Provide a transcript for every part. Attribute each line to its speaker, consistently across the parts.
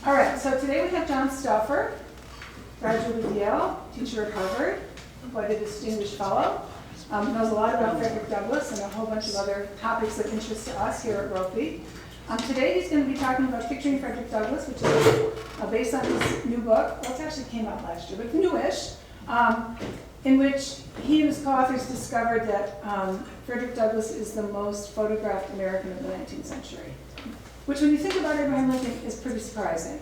Speaker 1: All right, so today we have John Stauffer, graduate of Yale, teacher at Harvard, quite a distinguished fellow. Knows a lot about Frederick Douglass and a whole bunch of other topics that interest us here at Rokeby. Today he's going to be talking about Picturing Frederick Douglass, which is based on his new book. Well, it actually came out last year, but newish, in which he and his co-authors discovered that Frederick Douglass is the most photographed American of the 19th century. Which, when you think about Abraham Lincoln, is pretty surprising.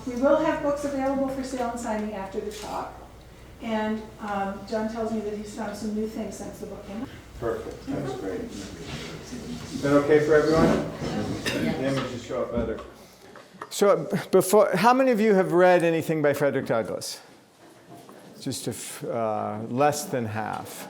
Speaker 1: We will have books available for sale and signing after the talk. And John tells me that he's found some new things since the book came out.
Speaker 2: Perfect. That's great. Is that okay for everyone? The images show up better. So, how many of you have read anything by Frederick Douglass? Just less than half.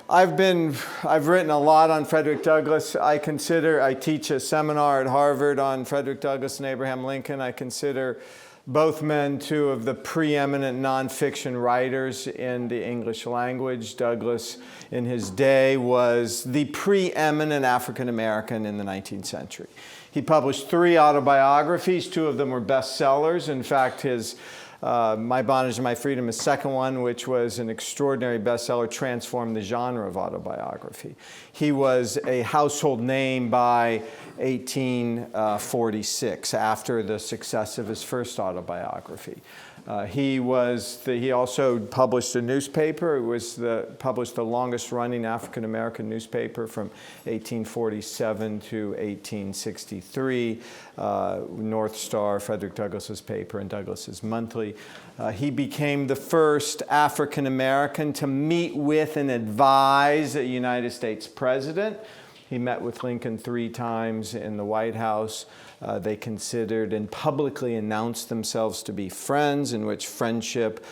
Speaker 2: I've written a lot on Frederick Douglass. I teach a seminar at Harvard on Frederick Douglass and Abraham Lincoln. I consider both men two of the preeminent nonfiction writers in the English language. Douglass, in his day, was the preeminent African American in the 19th century. He published 3 autobiographies. 2 of them were bestsellers. In fact, his My Bondage and My Freedom, his second one, which was an extraordinary bestseller, transformed the genre of autobiography. He was a household name by 1846, after the success of his first autobiography. He also published a newspaper. It was published the longest-running African-American newspaper from 1847 to 1863. North Star, Frederick Douglass's paper, and Douglass's Monthly. He became the first African-American to meet with and advise a United States president. He met with Lincoln 3 times in the White House. They considered and publicly announced themselves to be friends, in which friendship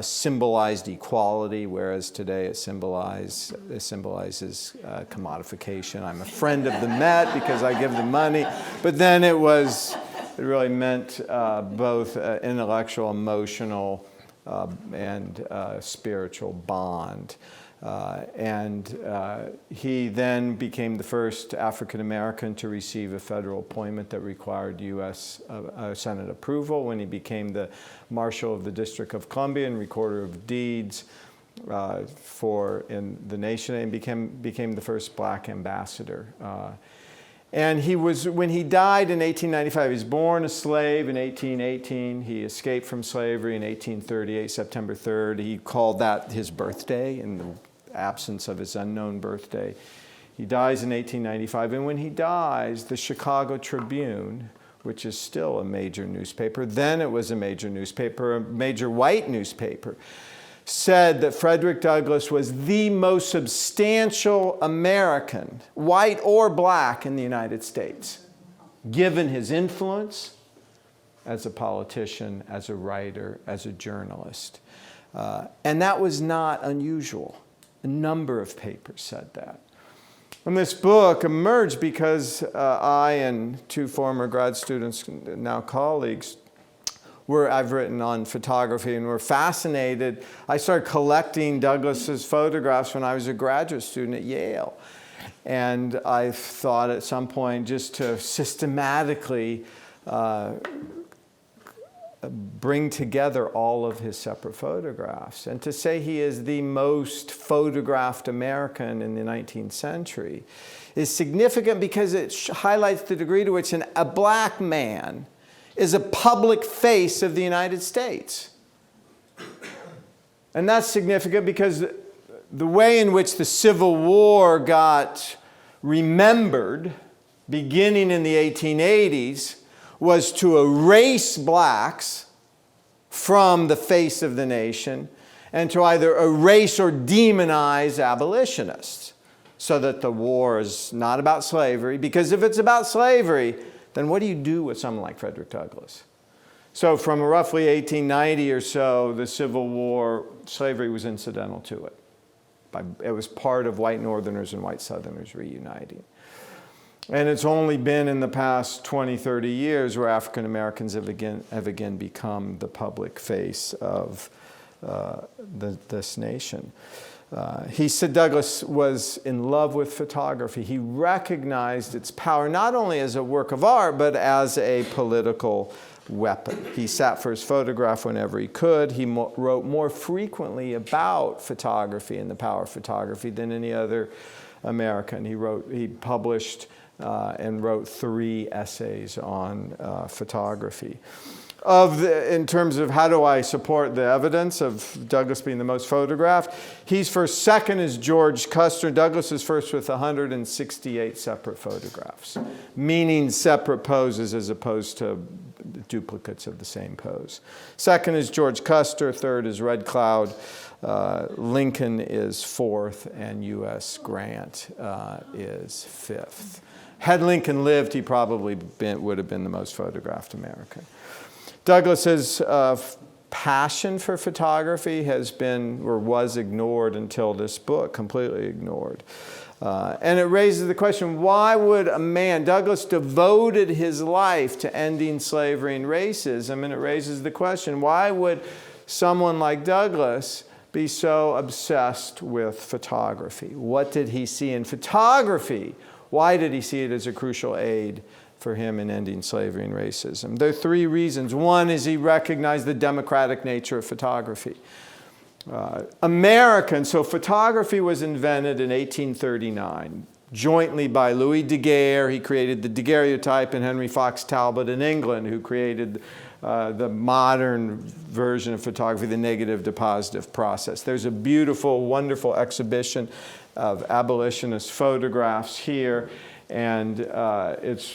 Speaker 2: symbolized equality, whereas today it symbolizes commodification. I'm a friend of the Met because I give them money. But then it really meant both intellectual, emotional, and spiritual bond. He then became the first African American to receive a federal appointment that required U.S. Senate approval when he became the Marshal of the District of Columbia and Recorder of Deeds in the nation, and became the first black ambassador. And when he died in 1895, he was born a slave in 1818. He escaped from slavery in 1838, September 3rd. He called that his birthday in the absence of his unknown birthday. He dies in 1895. And when he dies, the Chicago Tribune, which is still a major newspaper, then it was a major newspaper, a major white newspaper, said that Frederick Douglass was the most substantial American, white or black, in the United States, given his influence as a politician, as a writer, as a journalist. And that was not unusual. A number of papers said that. And this book emerged because I and 2 former grad students, now colleagues, I've written on photography, and we're fascinated. I started collecting Douglass's photographs when I was a graduate student at Yale. And I thought at some point just to systematically bring together all of his separate photographs. And to say he is the most photographed American in the 19th century is significant because it highlights the degree to which a black man is a public face of the United States. And that's significant because the way in which the Civil War got remembered, beginning in the 1880s, was to erase blacks from the face of the nation and to either erase or demonize abolitionists, so that the war is not about slavery. Because if it's about slavery, then what do you do with someone like Frederick Douglass? So from roughly 1890 or so, the Civil War, slavery was incidental to it. It was part of white Northerners and white Southerners reuniting. And it's only been in the past 20, 30 years where African Americans have again become the public face of this nation. He said Douglass was in love with photography. He recognized its power not only as a work of art, but as a political weapon. He sat for his photograph whenever he could. He wrote more frequently about photography and the power of photography than any other American. He published and wrote 3 essays on photography. In terms of how do I support the evidence of Douglass being the most photographed, he's first. Second is George Custer. Douglass is first with 168 separate photographs, meaning separate poses as opposed to duplicates of the same pose. Second is George Custer. Third is Red Cloud. Lincoln is fourth, and U.S. Grant is fifth. Had Lincoln lived, he probably would have been the most photographed American. Douglass's passion for photography has been or was ignored until this book, completely ignored. And it raises the question, why would a man, Douglass devoted his life to ending slavery and racism, and it raises the question, why would someone like Douglass be so obsessed with photography? What did he see in photography? Why did he see it as a crucial aid for him in ending slavery and racism? There are 3 reasons. One is he recognized the democratic nature of photography. So photography was invented in 1839, jointly by Louis Daguerre. He created the Daguerreotype, and Henry Fox Talbot in England, who created the modern version of photography, the negative to positive process. There's a beautiful, wonderful exhibition of abolitionist photographs here. And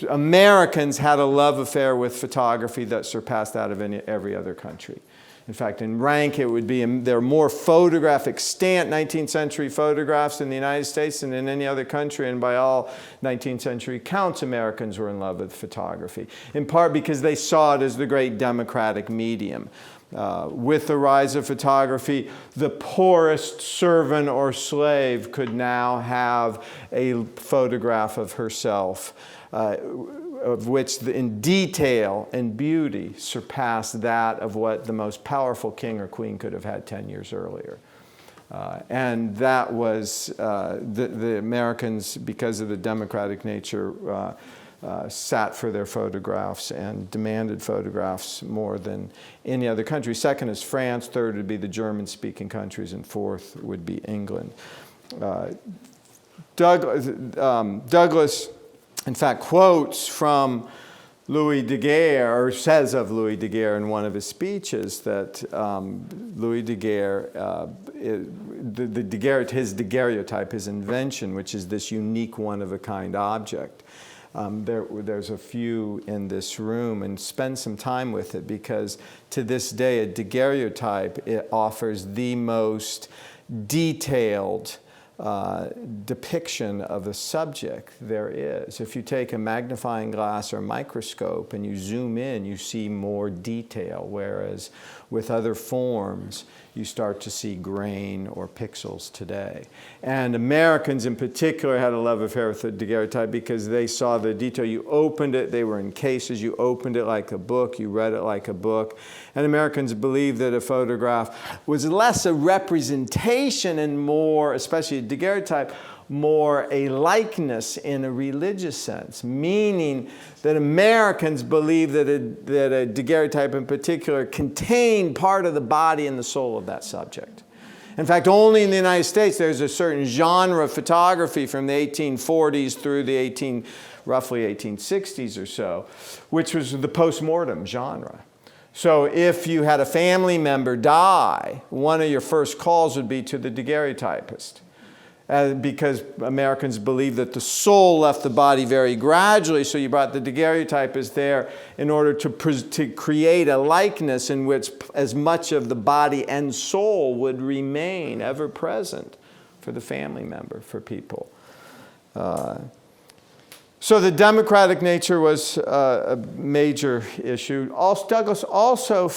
Speaker 2: Americans had a love affair with photography that surpassed that of every other country. In fact, in rank, it would be, there are more extant 19th century photographs in the United States than in any other country, and by all 19th century counts, Americans were in love with photography, in part because they saw it as the great democratic medium. With the rise of photography, the poorest servant or slave could now have a photograph of herself, of which in detail and beauty surpassed that of what the most powerful king or queen could have had 10 years earlier. And that was the Americans, because of the democratic nature, sat for their photographs and demanded photographs more than any other country. Second is France. Third would be the German-speaking countries, and fourth would be England. Douglass, in fact, quotes from Louis Daguerre, or says of Louis Daguerre in one of his speeches that Louis Daguerre, his daguerreotype, his invention, which is this unique one-of-a-kind object. There's a few in this room, and spend some time with it, because to this day a daguerreotype, it offers the most detailed depiction of a subject there is. If you take a magnifying glass or microscope and you zoom in, you see more detail, whereas with other forms you start to see grain or pixels today. And Americans in particular had a love affair with the daguerreotype because they saw the detail. You opened it, they were in cases, you opened it like a book, you read it like a book. And Americans believed that a photograph was less a representation and more, especially a daguerreotype, more a likeness in a religious sense, meaning that Americans believed that a daguerreotype in particular contained part of the body and the soul of that subject. In fact, only in the United States there's a certain genre of photography from the 1840s through the roughly 1860s or so, which was the postmortem genre. So if you had a family member die, one of your first calls would be to the daguerreotypist. Because Americans believed that the soul left the body very gradually, so you brought the daguerreotypist there in order to create a likeness in which as much of the body and soul would remain ever present for the family member, for people. So the democratic nature was a major issue. Douglass also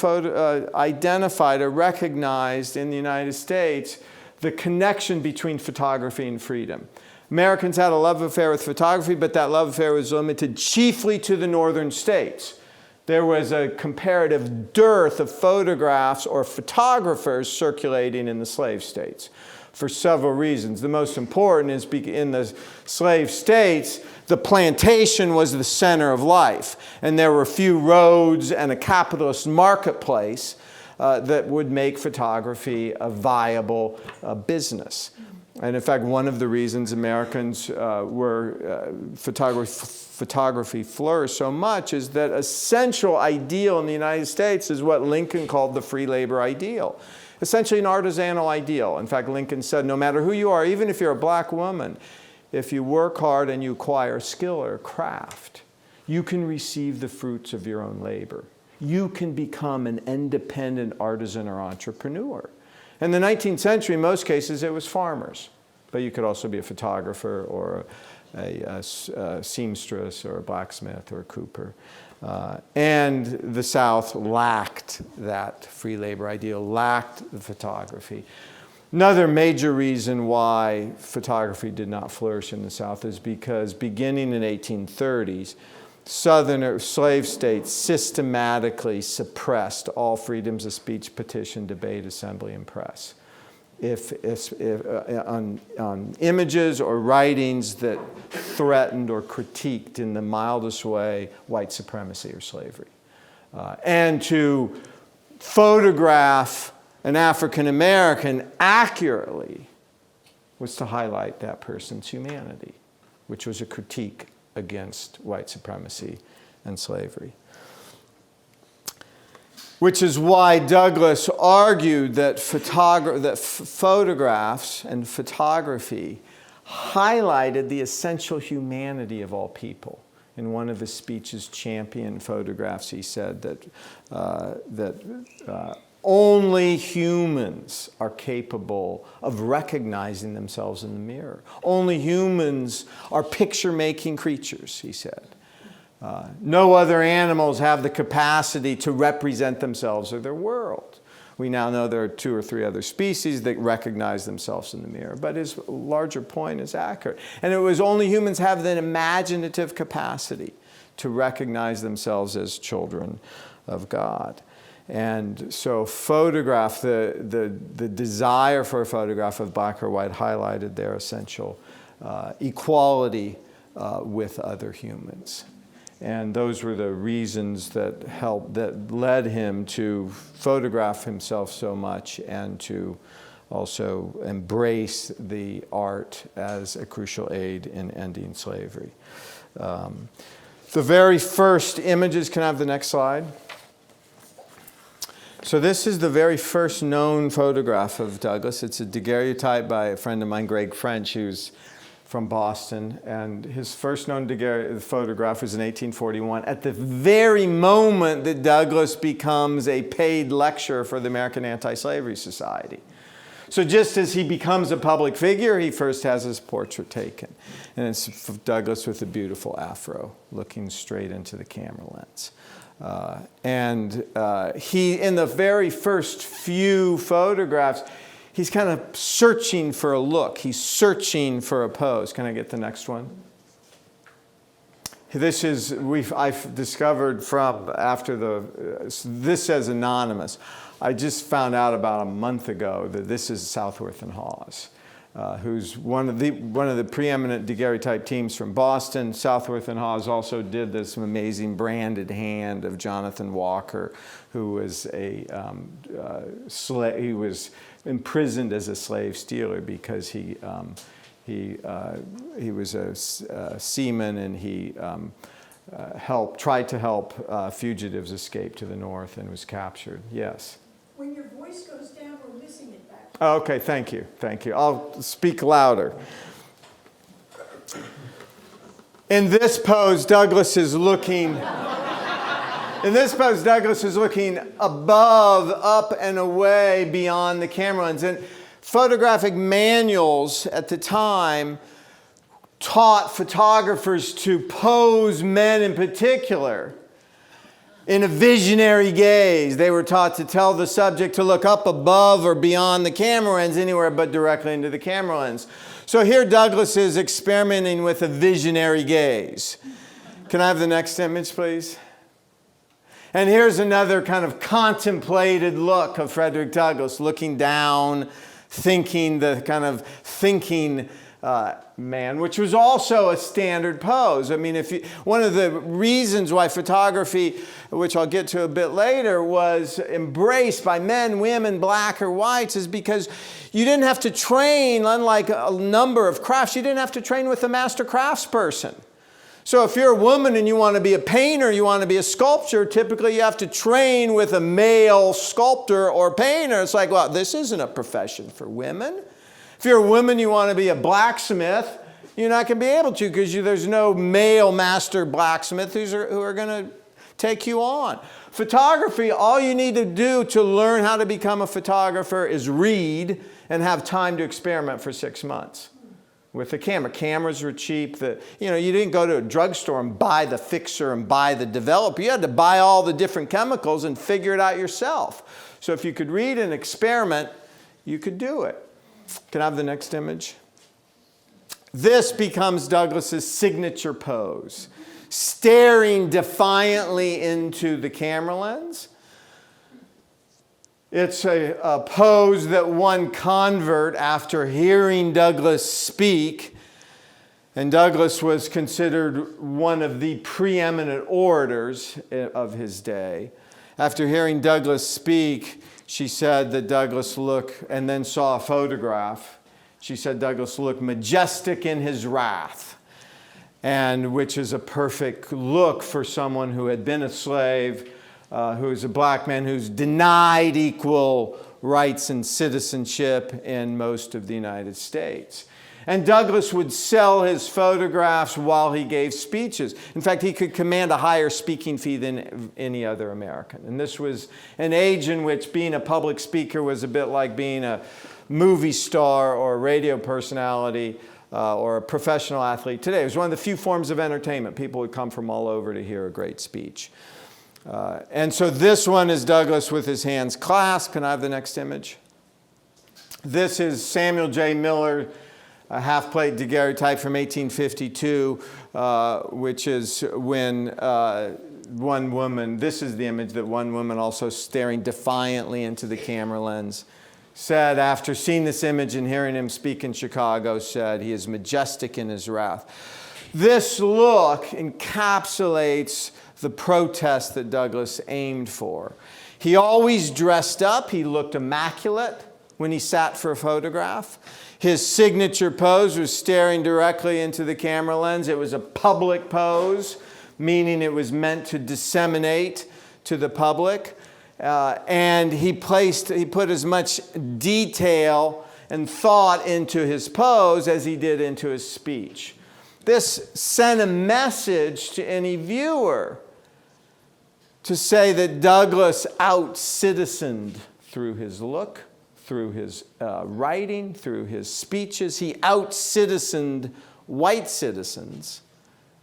Speaker 2: identified or recognized in the United States the connection between photography and freedom. Americans had a love affair with photography, but that love affair was limited chiefly to the northern states. There was a comparative dearth of photographs or photographers circulating in the slave states. for several reasons. The most important is in the slave states, the plantation was the center of life, and there were few roads and a capitalist marketplace that would make photography a viable business. And in fact, one of the reasons Americans photography flourished so much is that a central ideal in the United States is what Lincoln called the free labor ideal. Essentially an artisanal ideal. In fact, Lincoln said, no matter who you are, even if you're a black woman, if you work hard and you acquire skill or craft, you can receive the fruits of your own labor. You can become an independent artisan or entrepreneur. In the 19th century, in most cases, it was farmers. But you could also be a photographer or a seamstress or a blacksmith or a cooper. And the South lacked that free labor ideal, lacked the photography. Another major reason why photography did not flourish in the South is because beginning in the 1830s, Southern slave states systematically suppressed all freedoms of speech, petition, debate, assembly, and press. On images or writings that threatened or critiqued in the mildest way white supremacy or slavery. And to photograph an African American accurately was to highlight that person's humanity, which was a critique against white supremacy and slavery. Which is why Douglass argued that photographs and photography highlighted the essential humanity of all people. In one of his speeches, Champion Photographs, he said that only humans are capable of recognizing themselves in the mirror. Only humans are picture-making creatures, he said. No other animals have the capacity to represent themselves or their world. We now know there are 2 or 3 other species that recognize themselves in the mirror, but his larger point is accurate. And it was only humans have the imaginative capacity to recognize themselves as children of God. And so photograph, the desire for a photograph of black or white highlighted their essential equality with other humans. And those were the reasons that led him to photograph himself so much and to also embrace the art as a crucial aid in ending slavery. The very first images, can I have the next slide? So this is the very first known photograph of Douglass. It's a daguerreotype by a friend of mine, Greg French, who's from Boston, and his first known photograph was in 1841, at the very moment that Douglass becomes a paid lecturer for the American Anti-Slavery Society. So just as he becomes a public figure, he first has his portrait taken. And it's Douglass with a beautiful afro, looking straight into the camera lens. He, in the very first few photographs, he's kind of searching for a look. He's searching for a pose. Can I get the next one? This is, I've discovered this says anonymous. I just found out about a month ago that this is Southworth and Hawes, who's one of the preeminent daguerreotype teams from Boston. Southworth and Hawes also did this amazing branded hand of Jonathan Walker, who was he was imprisoned as a slave stealer because he was a seaman, and he tried to help fugitives escape to the north and was captured. Yes.
Speaker 3: When your voice goes down, we're missing it back.
Speaker 2: Oh, okay, thank you. I'll speak louder. In this pose, Douglass is looking above, up, and away beyond the camera lens. And photographic manuals at the time taught photographers to pose men in particular in a visionary gaze. They were taught to tell the subject to look up above or beyond the camera lens, anywhere but directly into the camera lens. So here Douglass is experimenting with a visionary gaze. Can I have the next image, please? And here's another kind of contemplated look of Frederick Douglass, looking down thinking, the kind of thinking man, which was also a standard pose. I mean, one of the reasons why photography, which I'll get to a bit later, was embraced by men, women, black or whites, is because you didn't have to train, unlike a number of crafts, you didn't have to train with a master craftsperson. So if you're a woman and you want to be a painter, you want to be a sculptor, typically you have to train with a male sculptor or painter. It's like, well, this isn't a profession for women. If you're a woman, you want to be a blacksmith, you're not going to be able to because there's no male master blacksmith who are going to take you on. Photography, all you need to do to learn how to become a photographer is read and have time to experiment for 6 months with the camera. Cameras were cheap. You didn't go to a drugstore and buy the fixer and buy the developer. You had to buy all the different chemicals and figure it out yourself. So if you could read and experiment, you could do it. Can I have the next image? This becomes Douglass's signature pose, staring defiantly into the camera lens. It's a pose that one convert, after hearing Douglass speak, and Douglass was considered one of the preeminent orators of his day. After hearing Douglass speak, she said that Douglass looked, and then saw a photograph. She said Douglass looked majestic in his wrath, and which is a perfect look for someone who had been a slave, who's a black man who's denied equal rights and citizenship in most of the United States. And Douglass would sell his photographs while he gave speeches. In fact, he could command a higher speaking fee than any other American. And this was an age in which being a public speaker was a bit like being a movie star or a radio personality or a professional athlete today. It was one of the few forms of entertainment. People would come from all over to hear a great speech. And so this one is Douglass with his hands clasped. Can I have the next image? This is Samuel J. Miller, a half-plate daguerreotype from 1852, which is when one woman, this is the image that one woman, also staring defiantly into the camera lens, said, after seeing this image and hearing him speak in Chicago, said, "He is majestic in his wrath." This look encapsulates the protest that Douglass aimed for. He always dressed up. He looked immaculate when he sat for a photograph. His signature pose was staring directly into the camera lens. It was a public pose, meaning it was meant to disseminate to the public. And he put as much detail and thought into his pose as he did into his speech. This sent a message to any viewer to say that Douglass out-citizened through his look, through his writing, through his speeches. He out-citizened white citizens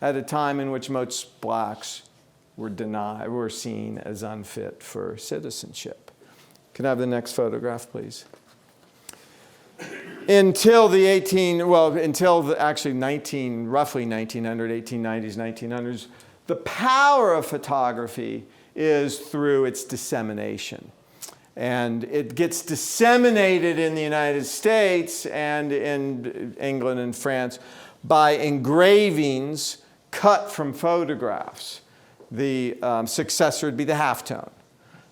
Speaker 2: at a time in which most blacks were seen as unfit for citizenship. Can I have the next photograph, please? Until the roughly 1900, 1890s, 1900s, the power of photography is through its dissemination. And it gets disseminated in the United States and in England and France by engravings cut from photographs. The successor would be the halftone.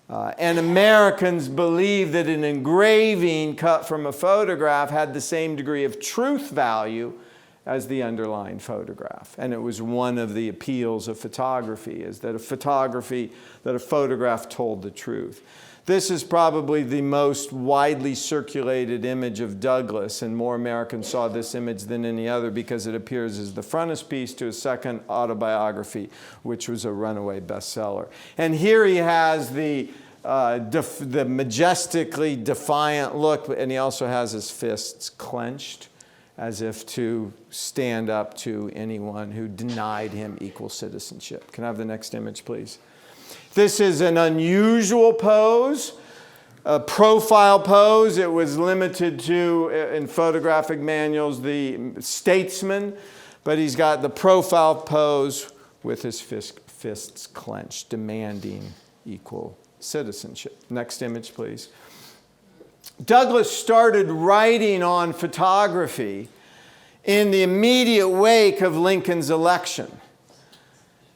Speaker 2: And Americans believed that an engraving cut from a photograph had the same degree of truth value as the underlying photograph. And it was one of the appeals of photography, is that a photograph told the truth. This is probably the most widely circulated image of Douglass, and more Americans saw this image than any other because it appears as the frontispiece to his second autobiography, which was a runaway bestseller. And here he has the majestically defiant look, and he also has his fists clenched as if to stand up to anyone who denied him equal citizenship. Can I have the next image, please? This is an unusual pose, a profile pose. It was limited to, in photographic manuals, the statesman, but he's got the profile pose with his fists clenched, demanding equal citizenship. Next image, please. Douglass started writing on photography in the immediate wake of Lincoln's election,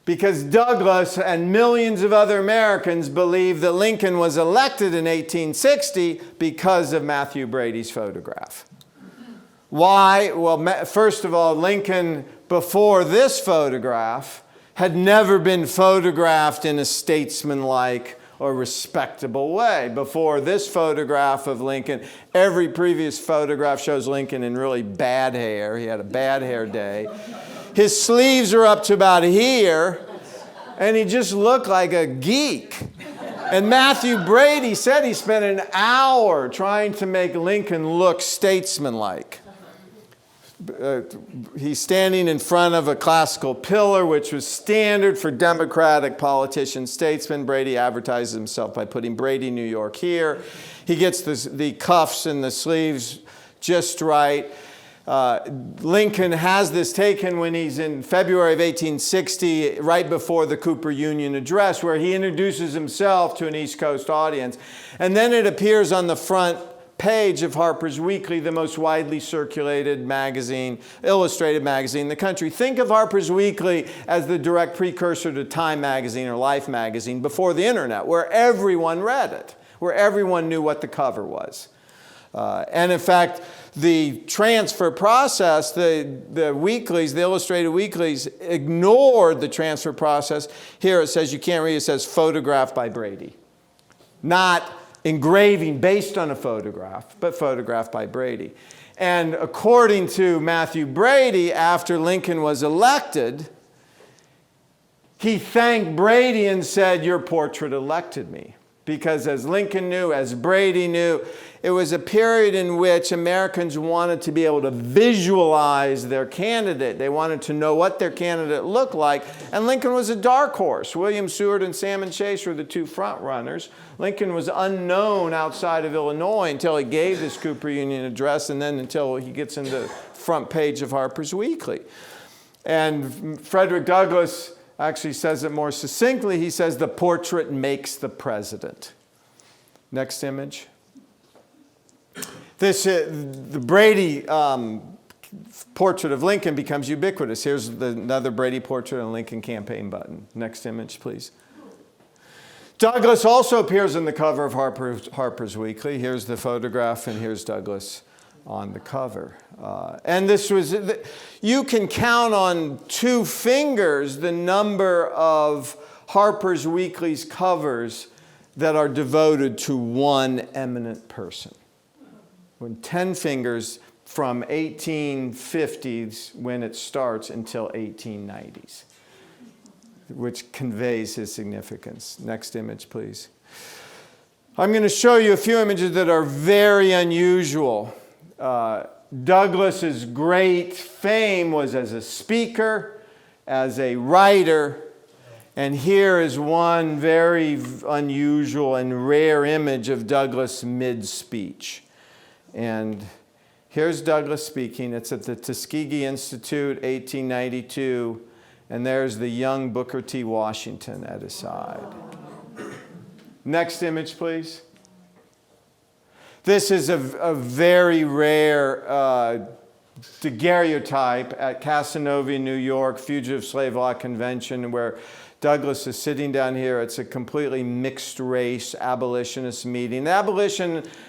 Speaker 2: because Douglass and millions of other Americans believed that Lincoln was elected in 1860 because of Matthew Brady's photograph. Why? Well, first of all, Lincoln, before this photograph, had never been photographed in a statesmanlike or respectable way. Before this photograph of Lincoln, every previous photograph shows Lincoln in really bad hair. He had a bad hair day. His sleeves are up to about here, and he just looked like a geek. And Matthew Brady said he spent an hour trying to make Lincoln look statesmanlike. He's standing in front of a classical pillar, which was standard for Democratic politicians, statesmen. Brady advertises himself by putting Brady, New York here. He gets the cuffs and the sleeves just right. Lincoln has this taken when he's in February of 1860, right before the Cooper Union address, where he introduces himself to an East Coast audience. And then it appears on the front page of Harper's Weekly, the most widely circulated magazine, illustrated magazine in the country. Think of Harper's Weekly as the direct precursor to Time magazine or Life magazine before the internet, where everyone read it, where everyone knew what the cover was. And in fact, the transfer process, the weeklies, the illustrated weeklies, ignored the transfer process. Here it says, you can't read, it says photographed by Brady. Not engraving based on a photograph, but photographed by Brady. And according to Matthew Brady, after Lincoln was elected, he thanked Brady and said, your portrait elected me. Because as Lincoln knew, as Brady knew, it was a period in which Americans wanted to be able to visualize their candidate. They wanted to know what their candidate looked like. And Lincoln was a dark horse. William Seward and Salmon Chase were the two front runners. Lincoln was unknown outside of Illinois until he gave his Cooper Union address, and then until he gets into the front page of Harper's Weekly. And Frederick Douglass actually says it more succinctly. He says, the portrait makes the president. Next image. The Brady portrait of Lincoln becomes ubiquitous. Here's another Brady portrait and Lincoln campaign button. Next image, please. Douglass also appears on the cover of Harper's Weekly. Here's the photograph, and here's Douglass on the cover. And this was, you can count on two fingers the number of Harper's Weekly's covers that are devoted to one eminent person. When 10 fingers from 1850s when it starts until 1890s, which conveys his significance. Next image, please. I'm going to show you a few images that are very unusual. Douglass's great fame was as a speaker, as a writer, and here is one very unusual and rare image of Douglass mid-speech. And here's Douglass speaking. It's at the Tuskegee Institute, 1892, and there's the young Booker T. Washington at his side. Next image, please. This is a very rare daguerreotype at Casanova, New York, Fugitive Slave Law Convention, where Douglass is sitting down here. It's a completely mixed race abolitionist meeting. The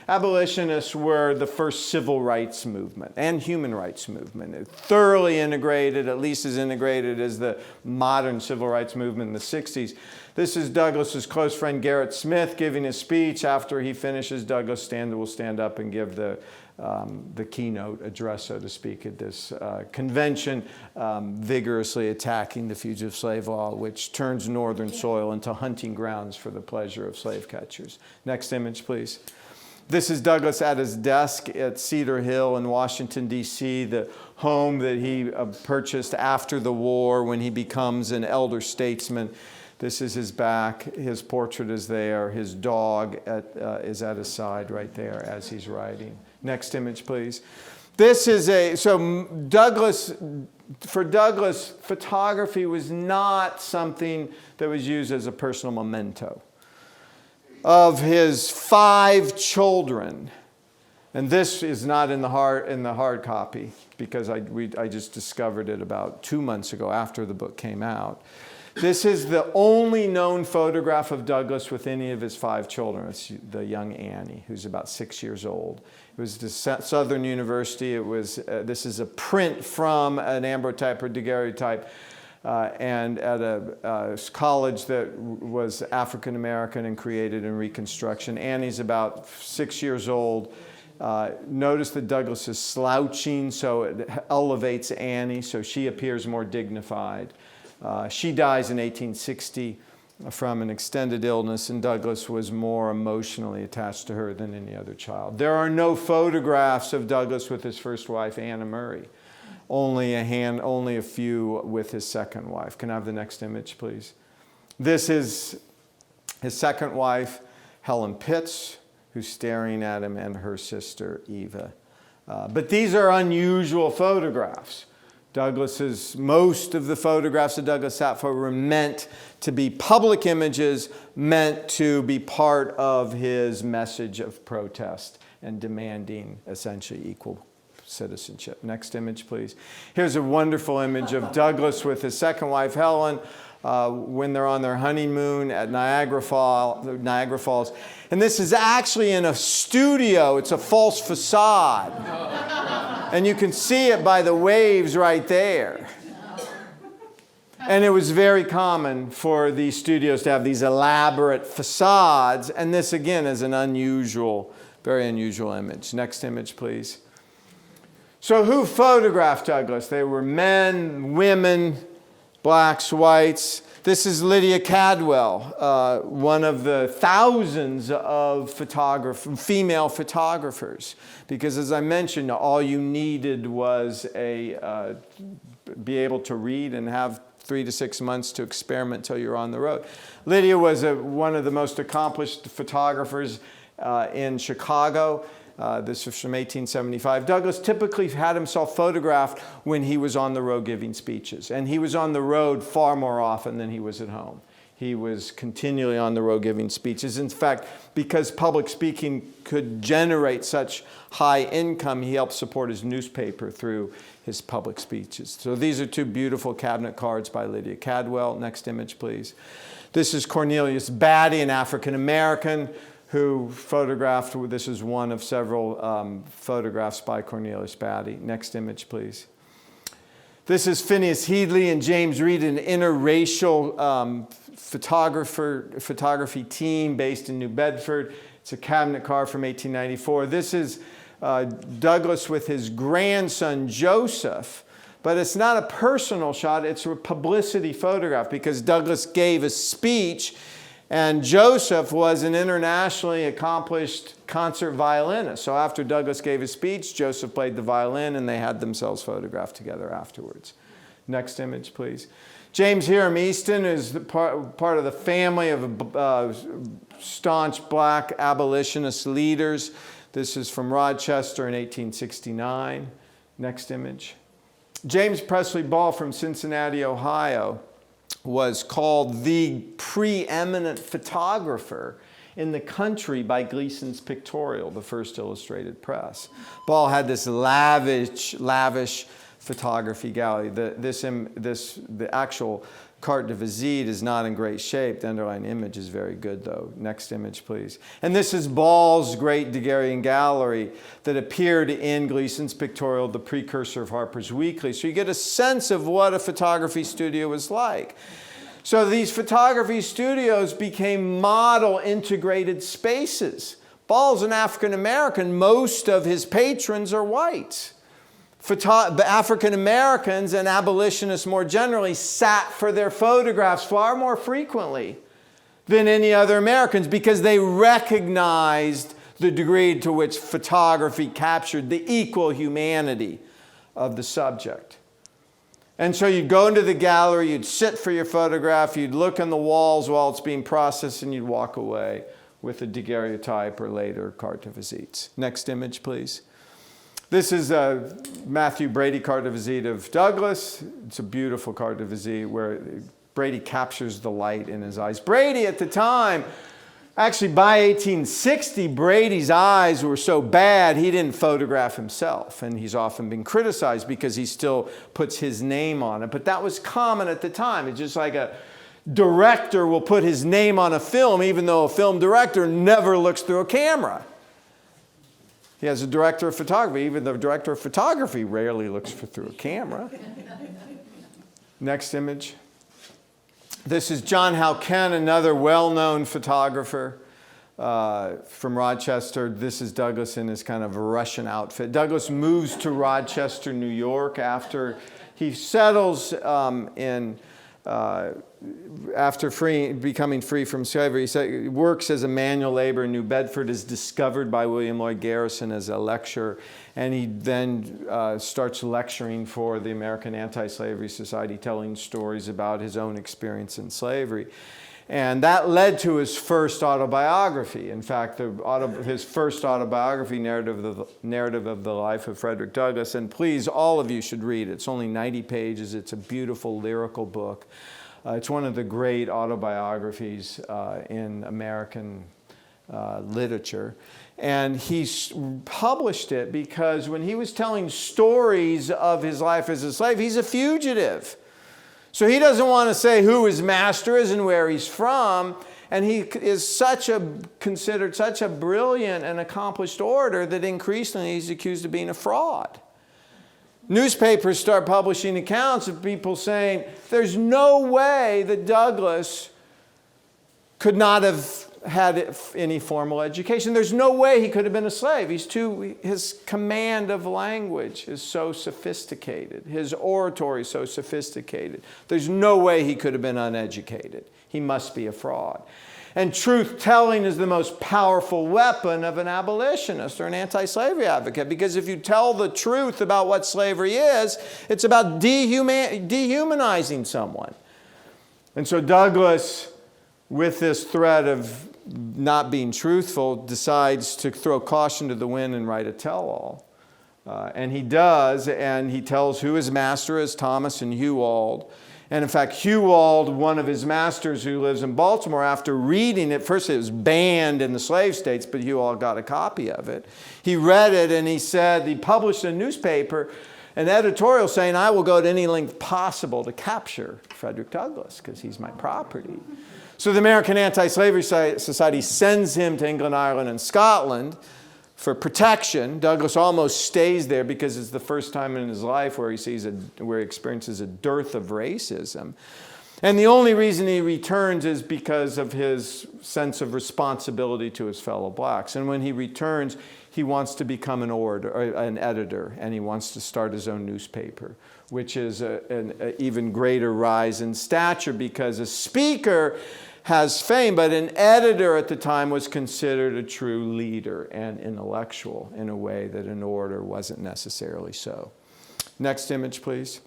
Speaker 2: abolitionists were the first civil rights movement and human rights movement. It thoroughly integrated, at least as integrated as the modern civil rights movement in the 60s. This is Douglass's close friend Gerrit Smith giving his speech. After he finishes, Douglass will stand up and give the keynote address, so to speak, at this convention, vigorously attacking the fugitive slave law, which turns northern soil into hunting grounds for the pleasure of slave catchers. Next image, please. This is Douglass at his desk at Cedar Hill in Washington, D.C., the home that he purchased after the war when he becomes an elder statesman. This is his back. His portrait is there. His dog is at his side right there as he's writing. Next image, please. This is for Douglass, photography was not something that was used as a personal memento. Of his 5 children, And this is not in the hard copy because I just discovered it about 2 months ago after the book came out. This is the only known photograph of Douglass with any of his 5 children. It's the young Annie, who's about 6 years old. It was the Southern University. It was, this is a print from an ambrotype or daguerreotype, and at a college that was African American and created in Reconstruction. Annie's about 6 years old. Notice that Douglass is slouching, so it elevates Annie, so she appears more dignified. She dies in 1860 from an extended illness, and Douglass was more emotionally attached to her than any other child. There are no photographs of Douglass with his first wife, Anna Murray. Only a few with his second wife. Can I have the next image, please? This is his second wife, Helen Pitts, who's staring at him, and her sister, Eva. But these are unusual photographs. Most of the photographs of Douglass Sappho were meant to be public images, meant to be part of his message of protest and demanding essentially equal citizenship. Next image, please. Here's a wonderful image of Douglass with his second wife, Helen, when they're on their honeymoon at Niagara Falls. And this is actually in a studio. It's a false facade. And you can see it by the waves right there. And it was very common for these studios to have these elaborate facades. And this, again, is an unusual, very unusual image. Next image, please. So who photographed Douglass? They were men, women, blacks, whites. This is Lydia Cadwell, one of the thousands of female photographers. Because as I mentioned, all you needed was be able to read and have 3 to 6 months to experiment until you're on the road. Lydia was one of the most accomplished photographers in Chicago. This was from 1875. Douglass typically had himself photographed when he was on the road giving speeches. And he was on the road far more often than he was at home. He was continually on the road giving speeches. In fact, because public speaking could generate such high income, he helped support his newspaper through his public speeches. So these are 2 beautiful cabinet cards by Lydia Cadwell. Next image, please. This is Cornelius Batty, an African American who photographed. This is one of several photographs by Cornelius Batty. Next image, please. This is Phineas Headley and James Reed, an interracial photography team based in New Bedford. It's a cabinet card from 1894. This is Douglass with his grandson, Joseph. But it's not a personal shot, it's a publicity photograph because Douglass gave a speech. And Joseph was an internationally accomplished concert violinist. So after Douglass gave his speech, Joseph played the violin, and they had themselves photographed together afterwards. Next image, please. James Hiram Easton is part of the family of staunch black abolitionist leaders. This is from Rochester in 1869. Next image. James Presley Ball from Cincinnati, Ohio, was called the preeminent photographer in the country by Gleason's Pictorial, the first illustrated press. Ball had this lavish photography gallery. The actual carte de visite is not in great shape. The underlying image is very good, though. Next image, please. And this is Ball's great Daguerrean gallery that appeared in Gleason's Pictorial, the precursor of Harper's Weekly. So you get a sense of what a photography studio was like. So these photography studios became model integrated spaces. Ball's an African American. Most of his patrons are white. African Americans and abolitionists more generally sat for their photographs far more frequently than any other Americans because they recognized the degree to which photography captured the equal humanity of the subject. And so you'd go into the gallery, you'd sit for your photograph, you'd look on the walls while it's being processed, and you'd walk away with a daguerreotype or later carte de visites. Next image, please. This is a Matthew Brady carte de visite of Douglass. It's a beautiful carte de visite where Brady captures the light in his eyes. Brady at the time Actually, by 1860, Brady's eyes were so bad he didn't photograph himself. And he's often been criticized because he still puts his name on it. But that was common at the time. It's just like a director will put his name on a film, even though a film director never looks through a camera. He has a director of photography. Even the director of photography rarely looks through a camera. Next image. This is John Halken, another well-known photographer from Rochester. This is Douglass in his kind of Russian outfit. Douglass moves to Rochester, New York after he settles after becoming free from slavery. He works as a manual laborer in New Bedford, is discovered by William Lloyd Garrison as a lecturer, and he then starts lecturing for the American Anti-Slavery Society, telling stories about his own experience in slavery. And that led to his first autobiography. In fact, his first autobiography, Narrative of the Life of Frederick Douglass. And please, all of you should read it. It's only 90 pages. It's a beautiful lyrical book. It's one of the great autobiographies in American literature. And he published it because when he was telling stories of his life as a slave, he's a fugitive. So he doesn't want to say who his master is and where he's from. And he is considered such a brilliant and accomplished orator that increasingly he's accused of being a fraud. Newspapers start publishing accounts of people saying there's no way that Douglass could not have had any formal education. There's no way he could have been a slave. His command of language is so sophisticated. His oratory is so sophisticated. There's no way he could have been uneducated. He must be a fraud. And truth-telling is the most powerful weapon of an abolitionist or an anti-slavery advocate, because if you tell the truth about what slavery is, it's about dehumanizing someone. And so Douglass, with this threat of not being truthful, decides to throw caution to the wind and write a tell-all. And he does, and he tells who his master is, Thomas and Huald. And in fact, Huald, one of his masters who lives in Baltimore, after reading it, first it was banned in the slave states, but Huald got a copy of it. He read it and he published in a newspaper an editorial saying, I will go to any length possible to capture Frederick Douglass because he's my property. So the American Anti-Slavery Society sends him to England, Ireland, and Scotland for protection. Douglass almost stays there because it's the first time in his life where he experiences a dearth of racism. And the only reason he returns is because of his sense of responsibility to his fellow blacks. And when he returns, he wants to become an editor, and he wants to start his own newspaper, which is an even greater rise in stature because a speaker has fame, but an editor at the time was considered a true leader and intellectual in a way that an orator wasn't necessarily so. Next image, please.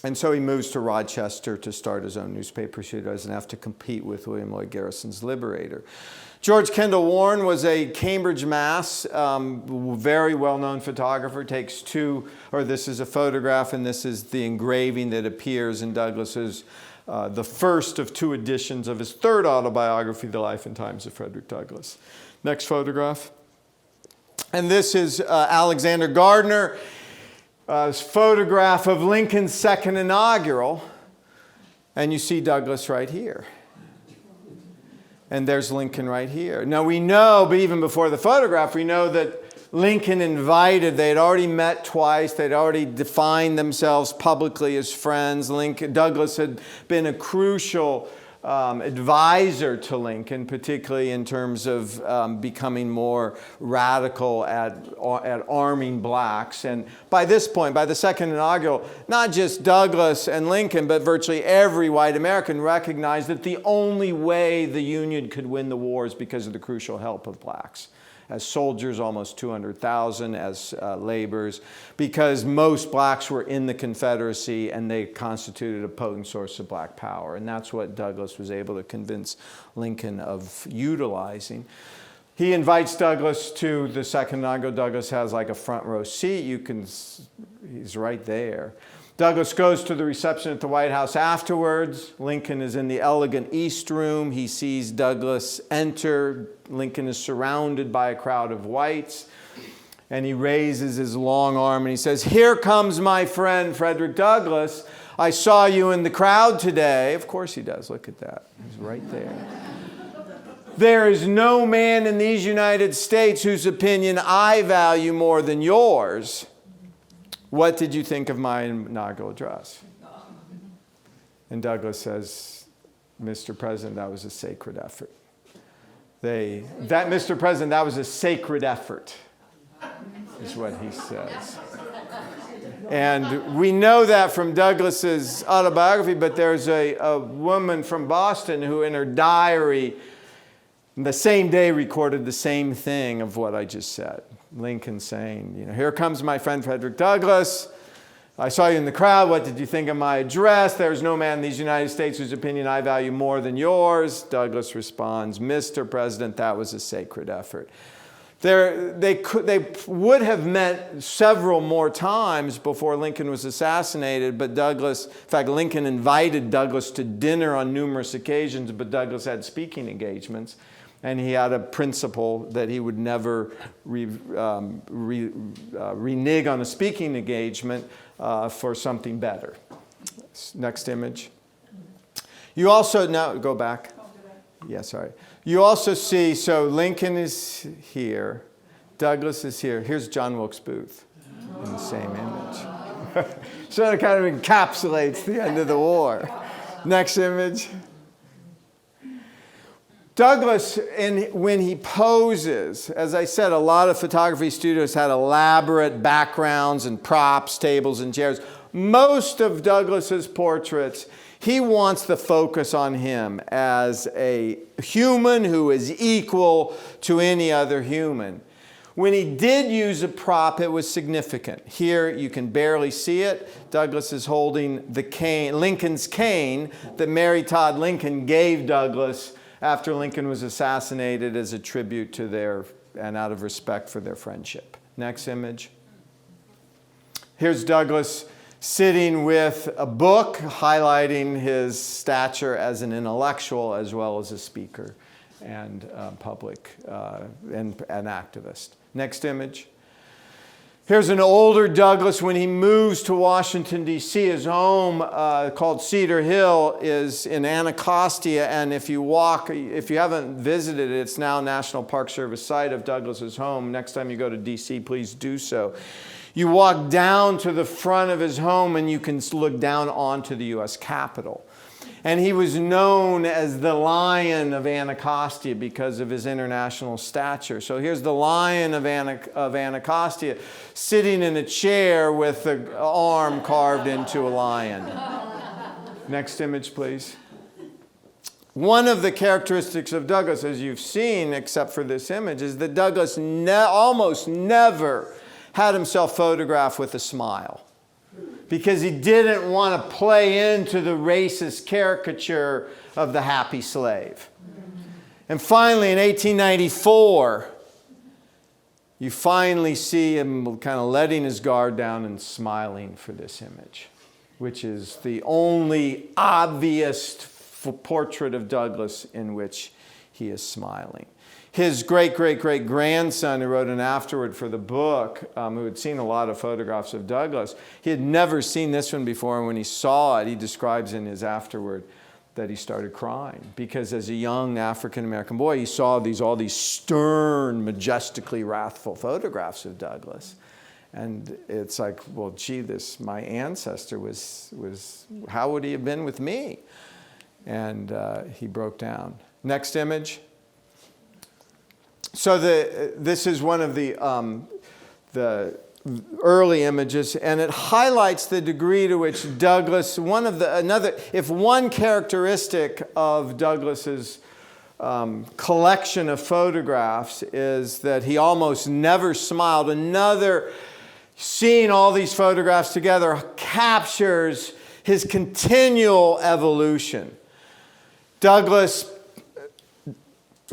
Speaker 2: And so he moves to Rochester to start his own newspaper so he doesn't have to compete with William Lloyd Garrison's Liberator. George Kendall Warren was a Cambridge, Mass, very well-known photographer. This is a photograph, and this is the engraving that appears in Douglass's the first of two editions of his third autobiography, The Life and Times of Frederick Douglass. Next photograph. And this is Alexander Gardner. Photograph of Lincoln's second inaugural, and you see Douglass right here. And there's Lincoln right here. Now we know, but even before the photograph, we know that Lincoln they had already met twice, they'd already defined themselves publicly as friends. Douglass had been a crucial advisor to Lincoln, particularly in terms of becoming more radical at arming blacks. And by this point, by the second inaugural, not just Douglass and Lincoln, but virtually every white American recognized that the only way the Union could win the war is because of the crucial help of blacks. As soldiers, almost 200,000, as laborers, because most blacks were in the Confederacy and they constituted a potent source of black power. And that's what Douglass was able to convince Lincoln of utilizing. He invites Douglass to the second inaugural. Douglass has like a front row seat. He's right there. Douglass goes to the reception at the White House afterwards. Lincoln is in the elegant East Room. He sees Douglass enter. Lincoln is surrounded by a crowd of whites. And he raises his long arm and he says, "Here comes my friend Frederick Douglass. I saw you in the crowd today." Of course he does. Look at that. He's right there. "There is no man in these United States whose opinion I value more than yours. What did you think of my inaugural address?" And Douglass says, "Mr. President, that was a sacred effort." Mr. President, that was a sacred effort, is what he says. And we know that from Douglass's autobiography, but there's a woman from Boston who in her diary the same day recorded the same thing of what I just said. Lincoln saying, "Here comes my friend Frederick Douglass. I saw you in the crowd. What did you think of my address? There's no man in these United States whose opinion I value more than yours." Douglass responds, "Mr. President, that was a sacred effort." They would have met several more times before Lincoln was assassinated, but Douglass, in fact, Lincoln invited Douglass to dinner on numerous occasions, but Douglass had speaking engagements. And he had a principle that he would never renege on a speaking engagement for something better. Next image. You also, now go back. Yeah, sorry. You also see, so Lincoln is here. Douglass is here. Here's John Wilkes Booth in the same image. So it kind of encapsulates the end of the war. Next image. Douglass, when he poses, as I said, a lot of photography studios had elaborate backgrounds and props, tables and chairs. Most of Douglass's portraits, he wants the focus on him as a human who is equal to any other human. When he did use a prop, it was significant. Here you can barely see it. Douglass is holding the cane, Lincoln's cane that Mary Todd Lincoln gave Douglass after Lincoln was assassinated as a tribute to their, and out of respect for their friendship. Next image. Here's Douglass sitting with a book highlighting his stature as an intellectual as well as a speaker and public and an activist. Next image. Here's an older Douglass when he moves to Washington, D.C. His home, called Cedar Hill, is in Anacostia. And if you haven't visited it, it's now a National Park Service site of Douglass's home. Next time you go to D.C., please do so. You walk down to the front of his home and you can look down onto the U.S. Capitol. And he was known as the Lion of Anacostia because of his international stature. So here's the Lion of Anacostia sitting in a chair with an arm carved into a lion. Next image, please. One of the characteristics of Douglass, as you've seen, except for this image, is that Douglass almost never had himself photographed with a smile, because he didn't want to play into the racist caricature of the happy slave. And finally, in 1894, you finally see him kind of letting his guard down and smiling for this image, which is the only obvious portrait of Douglass in which he is smiling. His great-great-great-grandson, who wrote an afterword for the book, who had seen a lot of photographs of Douglass, he had never seen this one before, and when he saw it, he describes in his afterword that he started crying, because as a young African-American boy, he saw all these stern, majestically wrathful photographs of Douglass. And it's like, well, gee, my ancestor was, how would he have been with me? And he broke down. Next image. So this is one of the early images, and it highlights the degree to which Douglass, if one characteristic of Douglass's collection of photographs is that he almost never smiled. Another, seeing all these photographs together, captures his continual evolution. Douglass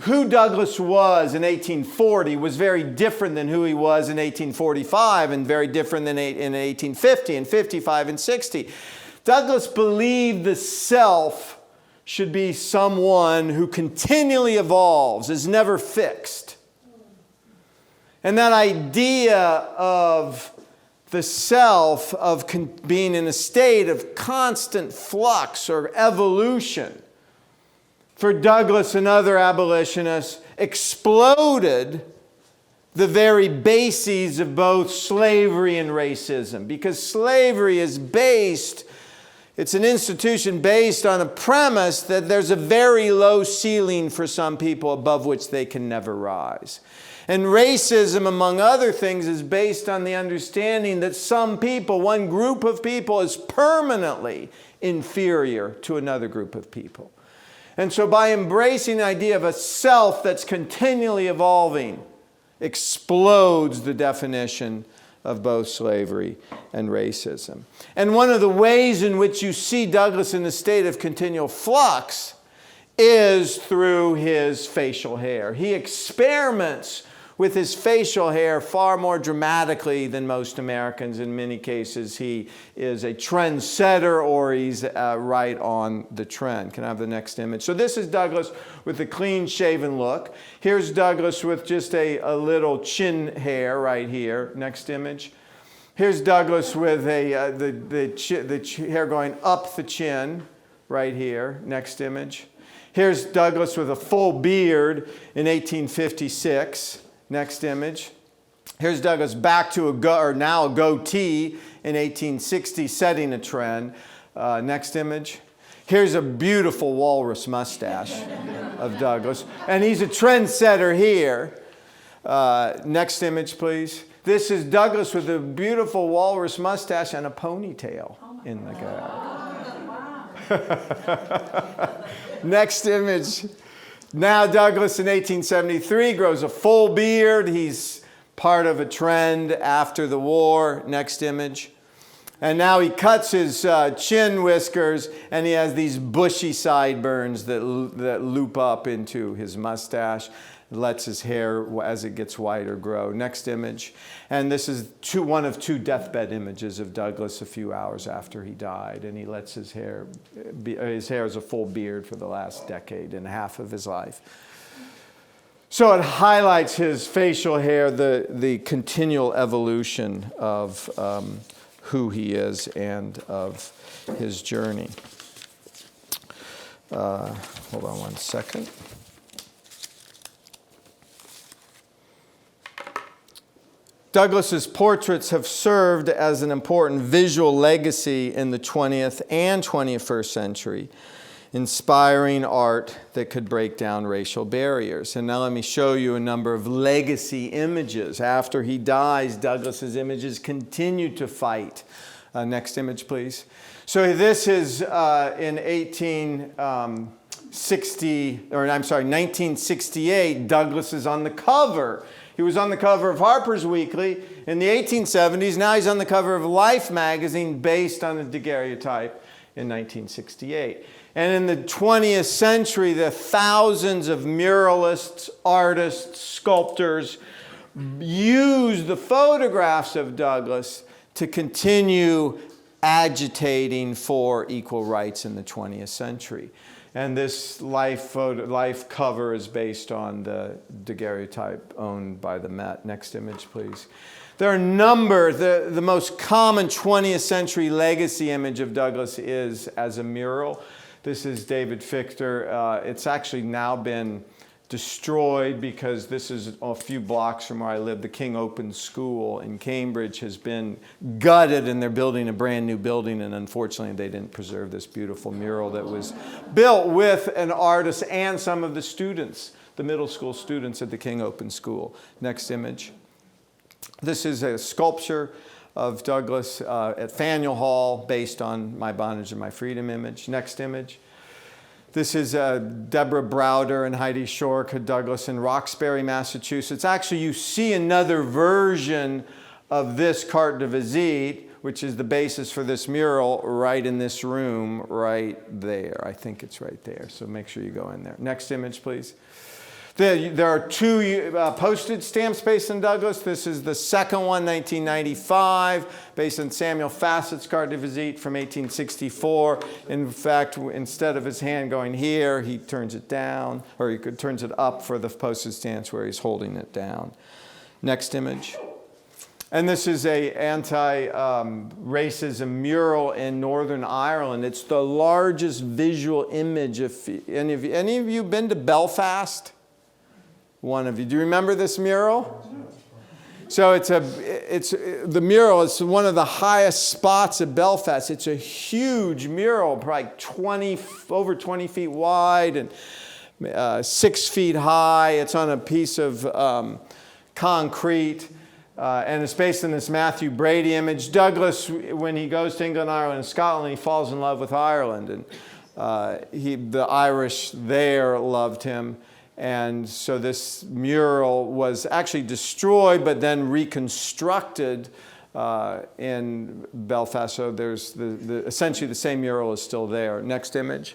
Speaker 2: who Douglass was in 1840 was very different than who he was in 1845 and very different than in 1850 and 55 and 60. Douglass believed the self should be someone who continually evolves, is never fixed. And that idea of the self, of being in a state of constant flux or evolution, for Douglass and other abolitionists, exploded the very bases of both slavery and racism. Because slavery is it's an institution based on a premise that there's a very low ceiling for some people above which they can never rise. And racism, among other things, is based on the understanding that some people, one group of people, is permanently inferior to another group of people. And so by embracing the idea of a self that's continually evolving, explodes the definition of both slavery and racism. And one of the ways in which you see Douglass in a state of continual flux is through his facial hair. He experiments with his facial hair far more dramatically than most Americans. In many cases, he is a trendsetter, or he's right on the trend. Can I have the next image? So this is Douglass with a clean-shaven look. Here's Douglass with just a little chin hair right here. Next image. Here's Douglass with the hair going up the chin right here. Next image. Here's Douglass with a full beard in 1856. Next image. Here's Douglass back to now a goatee in 1860, setting a trend. Next image. Here's a beautiful walrus mustache of Douglass. And he's a trendsetter here. Next image, please. This is Douglass with a beautiful walrus mustache and a ponytail in the guy. Next image. Now Douglass in 1873 grows a full beard. He's part of a trend after the war. Next image. And now he cuts his chin whiskers, and he has these bushy sideburns that loop up into his mustache. Lets his hair, as it gets whiter, grow. Next image. And this is one of two deathbed images of Douglass a few hours after he died. And he lets his hair is a full beard for the last decade and a half of his life. So it highlights his facial hair, the continual evolution of who he is and of his journey. Hold on one second. Douglass's portraits have served as an important visual legacy in the 20th and 21st century, inspiring art that could break down racial barriers. And now let me show you a number of legacy images. After he dies, Douglass's images continue to fight. Next image, please. So this is in 1968, Douglass is on the cover. He was on the cover of Harper's Weekly in the 1870s. Now he's on the cover of Life magazine based on the daguerreotype in 1968. And in the 20th century, the thousands of muralists, artists, sculptors used the photographs of Douglass to continue agitating for equal rights in the 20th century. And this life cover is based on the daguerreotype owned by the Met. Next image, please. There are a number. The most common 20th century legacy image of Douglass is as a mural. This is David Fichter. It's actually now been destroyed because this is a few blocks from where I live. The King Open School in Cambridge has been gutted, and they're building a brand new building, and unfortunately they didn't preserve this beautiful mural that was built with an artist and some of the students, the middle school students at the King Open School. Next image. This is a sculpture of Douglass at Faneuil Hall based on My Bondage and My Freedom image. Next image. This is Deborah Browder and Heidi Shork Douglass in Roxbury, Massachusetts. Actually, you see another version of this carte de visite, which is the basis for this mural, right in this room, right there. I think it's right there, so make sure you go in there. Next image, please. There are two postage stamps based in Douglas. This is the second one, 1995, based on Samuel Facet's carte de visite from 1864. In fact, instead of his hand going here, he turns it down, or he turns it up for the postage stamps where he's holding it down. Next image. And this is a anti-racism mural in Northern Ireland. It's the largest visual image. Any of you been to Belfast? One of you. Do you remember this mural? So the mural is one of the highest spots of Belfast. It's a huge mural, probably over 20 feet wide and 6 feet high. It's on a piece of concrete. And it's based on this Matthew Brady image. Douglas, when he goes to England, Ireland, and Scotland, he falls in love with Ireland. And the Irish there loved him. And so this mural was actually destroyed, but then reconstructed in Belfast. So there's essentially the same mural is still there. Next image.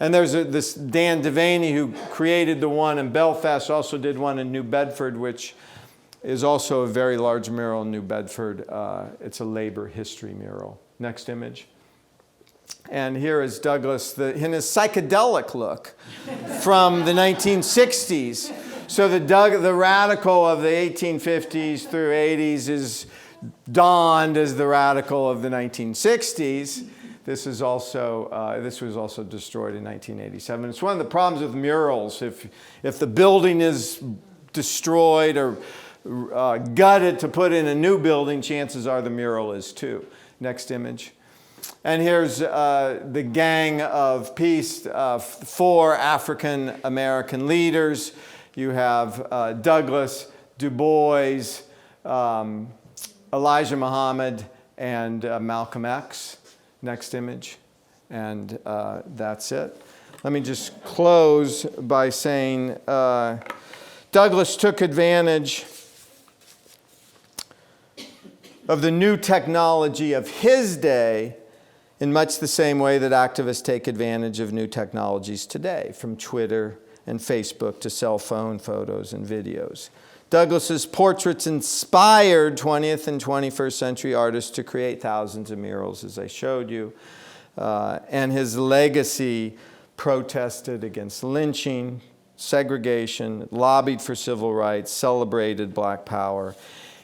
Speaker 2: And there's this Dan Devaney, who created the one in Belfast, also did one in New Bedford, which is also a very large mural in New Bedford. It's a labor history mural. Next image. And here is Douglas in his psychedelic look from the 1960s. So the radical of the 1850s through 80s is donned as the radical of the 1960s. This was also destroyed in 1987. It's one of the problems with murals. If the building is destroyed or gutted to put in a new building, chances are the mural is too. Next image. And here's the Gang of Peace, 4 African American leaders. You have Douglas, Du Bois, Elijah Muhammad, and Malcolm X. Next image. And that's it. Let me just close by saying Douglas took advantage of the new technology of his day in much the same way that activists take advantage of new technologies today, from Twitter and Facebook to cell phone photos and videos. Douglas's portraits inspired 20th and 21st century artists to create thousands of murals, as I showed you. And his legacy protested against lynching, segregation, lobbied for civil rights, celebrated Black power.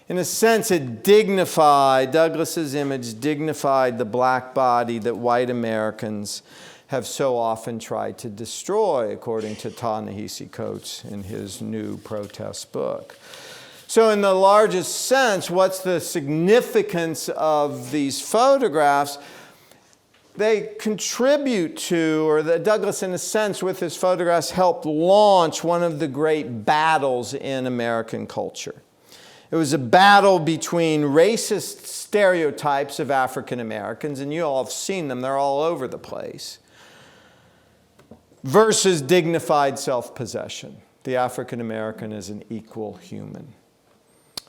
Speaker 2: In a sense, Douglas's image dignified the black body that white Americans have so often tried to destroy, according to Ta-Nehisi Coates in his new protest book. So in the largest sense, what's the significance of these photographs? They contribute to, or Douglas, in a sense, with his photographs, helped launch one of the great battles in American culture. It was a battle between racist stereotypes of African Americans, and you all have seen them, they're all over the place, versus dignified self-possession. The African American is an equal human.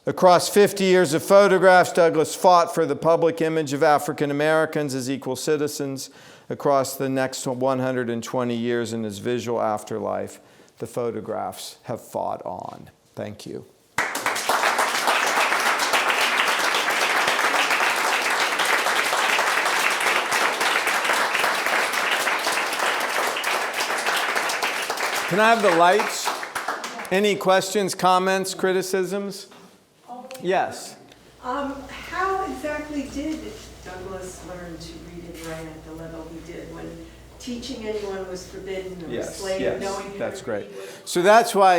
Speaker 2: Across 50 years of photographs, Douglas fought for the public image of African Americans as equal citizens. Across the next 120 years in his visual afterlife, the photographs have fought on. Thank you. Can I have the lights? Any questions, comments, criticisms? Yes.
Speaker 3: How exactly did Douglass learn to read and write at the level he did when teaching anyone was forbidden or slave, knowing how
Speaker 2: that's
Speaker 3: to
Speaker 2: great.
Speaker 3: read was-
Speaker 2: So that's why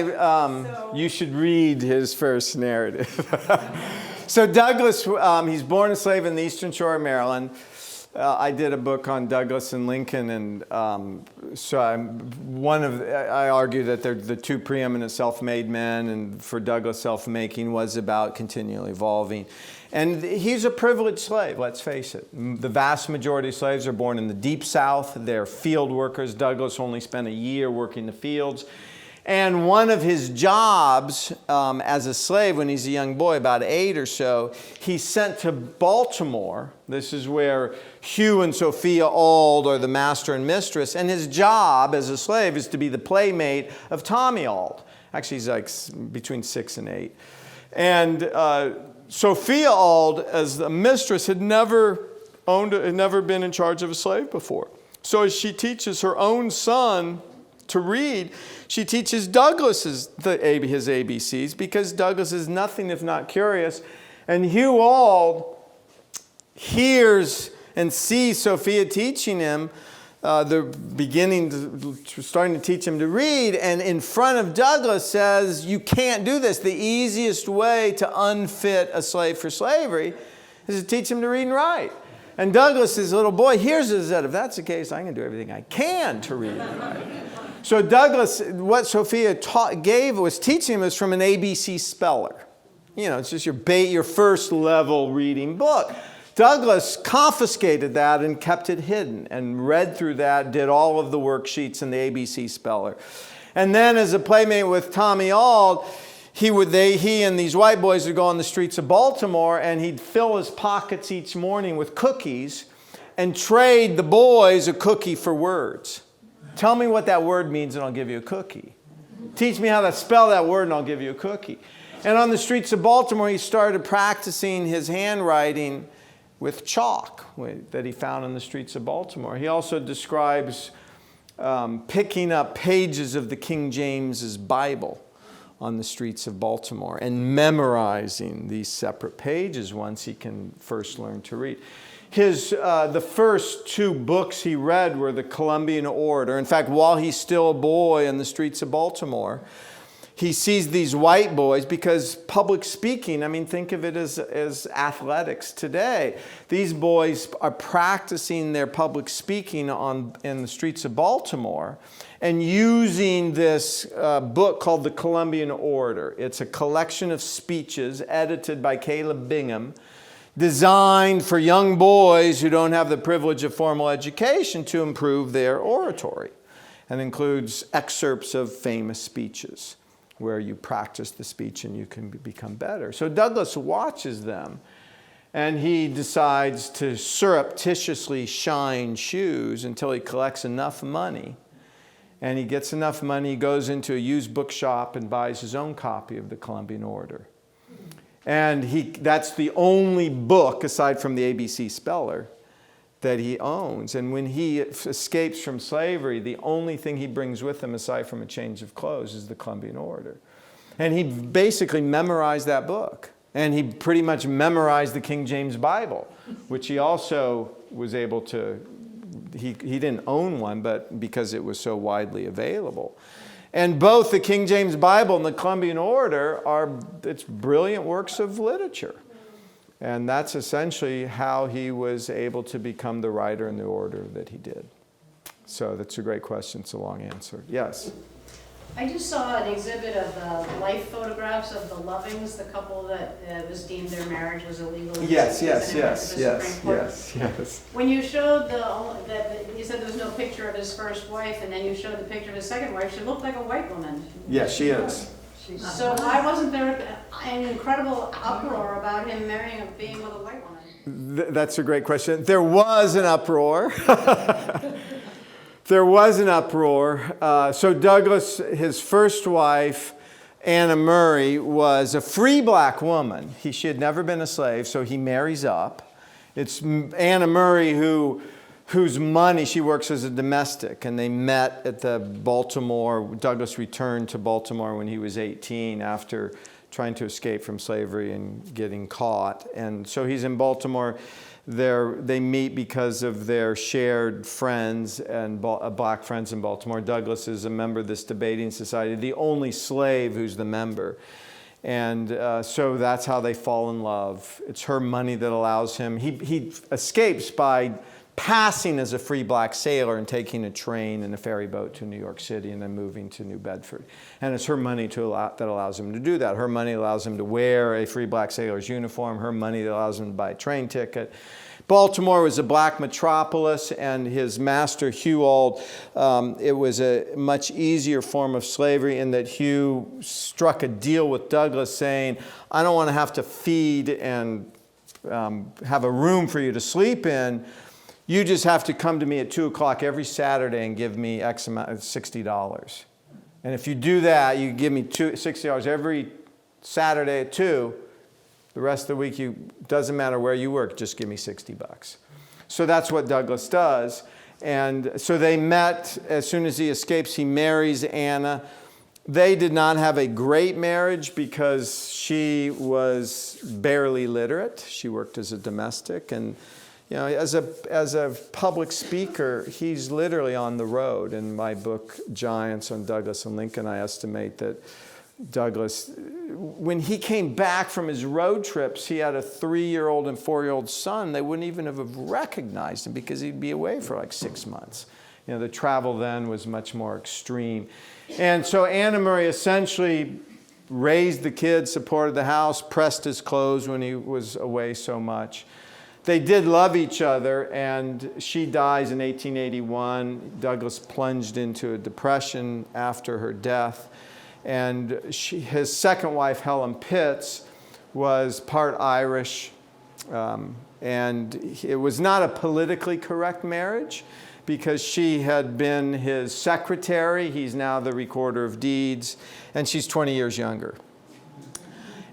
Speaker 2: you should read his first narrative. So Douglass, he's born a slave in the Eastern Shore of Maryland. I did a book on Douglass and Lincoln, and so I argue that they're the two preeminent self-made men, and for Douglass, self-making was about continually evolving. And he's a privileged slave, let's face it. The vast majority of slaves are born in the Deep South. They're field workers. Douglass only spent a year working the fields. And one of his jobs as a slave when he's a young boy, about 8 or so, he's sent to Baltimore. This is where Hugh and Sophia Auld are the master and mistress. And his job as a slave is to be the playmate of Tommy Auld. Actually, he's like between 6 and 8. And Sophia Auld, as the mistress, had never been in charge of a slave before. So as she teaches her own son to read, she teaches Douglass his ABCs, because Douglass is nothing if not curious. And Hugh Auld hears and sees Sophia teaching him, starting to teach him to read, and in front of Douglass says, you can't do this. The easiest way to unfit a slave for slavery is to teach him to read and write. And Douglass, his little boy, hears it and said, if that's the case, I'm going to do everything I can to read and write. So Douglass, what Sophia was teaching him was from an ABC speller. You know, it's just your first level reading book. Douglass confiscated that and kept it hidden and read through that, did all of the worksheets in the ABC speller. And then as a playmate with Tommy Auld, he and these white boys would go on the streets of Baltimore, and he'd fill his pockets each morning with cookies and trade the boys a cookie for words. Tell me what that word means and I'll give you a cookie. Teach me how to spell that word and I'll give you a cookie. And on the streets of Baltimore, he started practicing his handwriting with chalk that he found on the streets of Baltimore. He also describes picking up pages of the King James's Bible on the streets of Baltimore and memorizing these separate pages once he can first learn to read. The first 2 books he read were the Columbian Orator. In fact, while he's still a boy in the streets of Baltimore, he sees these white boys, because public speaking, I mean, think of it as athletics today. These boys are practicing their public speaking in the streets of Baltimore and using this book called the Columbian Orator. It's a collection of speeches edited by Caleb Bingham, designed for young boys who don't have the privilege of formal education to improve their oratory, and includes excerpts of famous speeches where you practice the speech and you can become better. So Douglass watches them, and he decides to surreptitiously shine shoes until he collects enough money. And he gets enough money, he goes into a used bookshop and buys his own copy of the Columbian Orator. And that's the only book, aside from the ABC speller, that he owns. And when he escapes from slavery, the only thing he brings with him, aside from a change of clothes, is the Columbian Orator. And he basically memorized that book. And he pretty much memorized the King James Bible, which he also was able to, he didn't own one, but because it was so widely available. And both the King James Bible and the Columbian Orator it's brilliant works of literature. And that's essentially how he was able to become the writer in the order that he did. So that's a great question. It's a long answer. Yes?
Speaker 4: I just saw an exhibit of life photographs of the Lovings, the couple that was deemed their marriage was illegal.
Speaker 2: Yes.
Speaker 4: When you showed you said there was no picture of his first wife, and then you showed the picture of his second wife, she looked like a white woman.
Speaker 2: Yes, she is.
Speaker 4: So why wasn't there an incredible uproar about him being with a white woman?
Speaker 2: That's a great question. There was an uproar. There was an uproar. So Douglass, his first wife, Anna Murray, was a free black woman. She had never been a slave, so he marries up. It's Anna Murray whose money, she works as a domestic, and they met at the Baltimore. Douglass returned to Baltimore when he was 18 after trying to escape from slavery and getting caught. And so he's in Baltimore. They meet because of their shared friends and black friends in Baltimore. Douglass is a member of this debating society, the only slave who's the member. And so that's how they fall in love. It's her money that allows him. He escapes by passing as a free black sailor and taking a train and a ferry boat to New York City and then moving to New Bedford. And it's her money that allows him to do that. Her money allows him to wear a free black sailor's uniform. Her money that allows him to buy a train ticket. Baltimore was a black metropolis, and his master, Hugh Auld, it was a much easier form of slavery in that Hugh struck a deal with Douglass saying, I don't want to have to feed and have a room for you to sleep in. You just have to come to me at 2 o'clock every Saturday and give me X amount, $60. And if you do that, you give me $60 every Saturday at 2. The rest of the week, doesn't matter where you work, just give me $60. So that's what Douglass does. And so they met as soon as he escapes. He marries Anna. They did not have a great marriage because she was barely literate. She worked as a domestic. And you know, as a public speaker, he's literally on the road. In my book, Giants, on Douglass and Lincoln, I estimate that Douglass, when he came back from his road trips, he had a 3-year-old and 4-year-old son. They wouldn't even have recognized him because he'd be away for like 6 months. You know, the travel then was much more extreme. And so Anna Murray essentially raised the kids, supported the house, pressed his clothes when he was away so much. They did love each other, and she dies in 1881. Douglass plunged into a depression after her death. And his second wife, Helen Pitts, was part Irish. And it was not a politically correct marriage because she had been his secretary. He's now the recorder of deeds. And she's 20 years younger.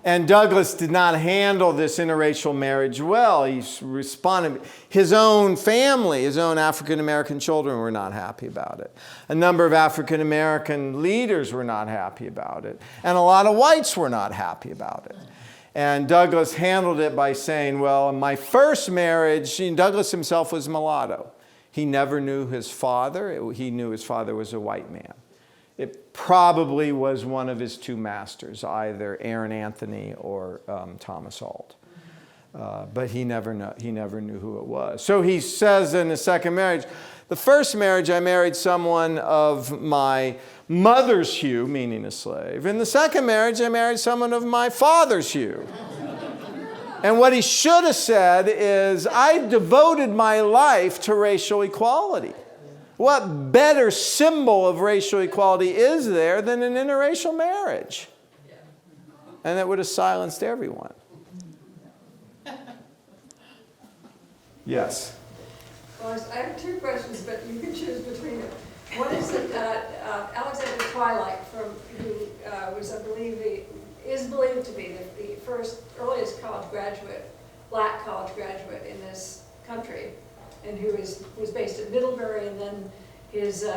Speaker 2: And Douglass did not handle this interracial marriage well. He responded. His own family, his own African-American children were not happy about it. A number of African-American leaders were not happy about it. And a lot of whites were not happy about it. And Douglass handled it by saying, well, in my first marriage, Douglass himself was mulatto. He never knew his father. He knew his father was a white man. It probably was one of his 2 masters, either Aaron Anthony or Thomas Auld. But he never knew who it was. So he says in his second marriage, the first marriage I married someone of my mother's hue, meaning a slave. In the second marriage I married someone of my father's hue. And what he should have said is, I devoted my life to racial equality. What better symbol of racial equality is there than an interracial marriage? And that would have silenced everyone. Yes?
Speaker 3: Well, I have 2 questions, but you can choose between them. One is that Alexander Twilight, who was, I believe, is believed to be the earliest college graduate, black college graduate in this country, and who was based at Middlebury, and then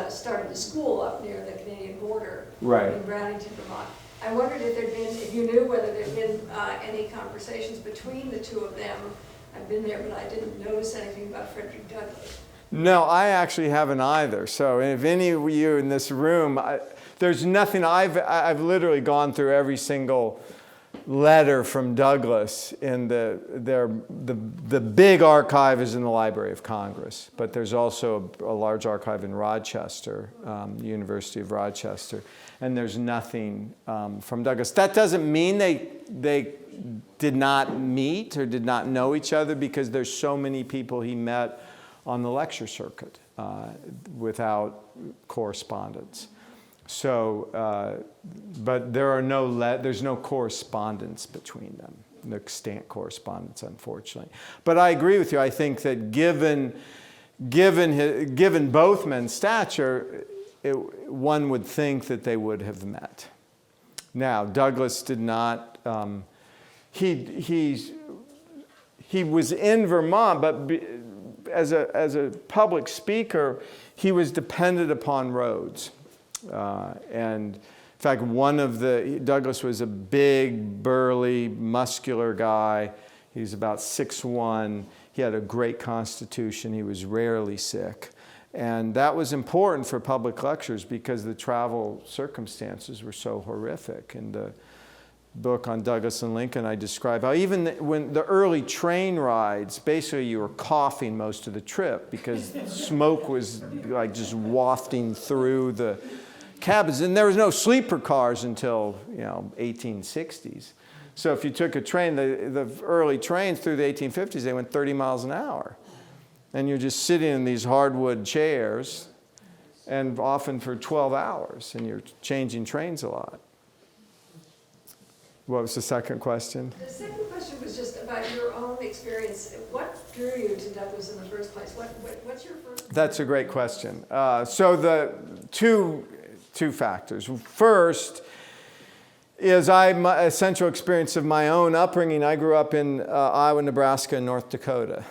Speaker 3: started a school up near the Canadian border in Brownington, Vermont. I wondered if you knew whether there'd been any conversations between the 2 of them. I've been there, but I didn't notice anything about Frederick Douglass.
Speaker 2: No, I actually haven't either. So if any of you in this room, there's nothing, I've literally gone through every single letter from Douglass in the big archive is in the Library of Congress, but there's also a large archive in Rochester, the University of Rochester, and there's nothing from Douglass. That doesn't mean they did not meet or did not know each other, because there's so many people he met on the lecture circuit without correspondence. So, but there's no correspondence between them, no extant correspondence, unfortunately. But I agree with you. I think that given both men's stature, one would think that they would have met. Now, Douglass did not. He was in Vermont, but as a public speaker, he was dependent upon roads. And in fact, Douglass was a big, burly, muscular guy. He was about 6'1". He had a great constitution. He was rarely sick. And that was important for public lectures because the travel circumstances were so horrific. In the book on Douglass and Lincoln, I describe how even when the early train rides, basically you were coughing most of the trip because smoke was like just wafting through the cabins. And there was no sleeper cars until 1860s. So if you took a train, the early trains through the 1850s, they went 30 miles an hour. And you're just sitting in these hardwood chairs, and often for 12 hours, and you're changing trains a lot. What was the second question?
Speaker 3: The second question was just about your own experience. What drew you to Douglass in the first place? What's your first?
Speaker 2: That's a great question. So the two two factors. First is a central experience of my own upbringing. I grew up in Iowa, Nebraska, and North Dakota,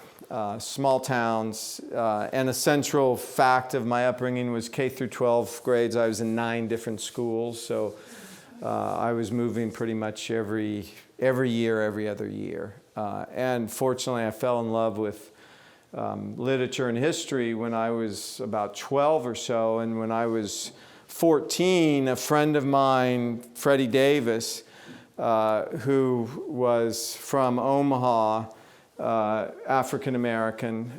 Speaker 2: small towns, and a central fact of my upbringing was K through 12 grades. I was in 9 different schools, so I was moving pretty much every year, every other year. And fortunately, I fell in love with literature and history when I was about 12 or so, and when I was 14, a friend of mine, Freddie Davis, who was from Omaha, African American,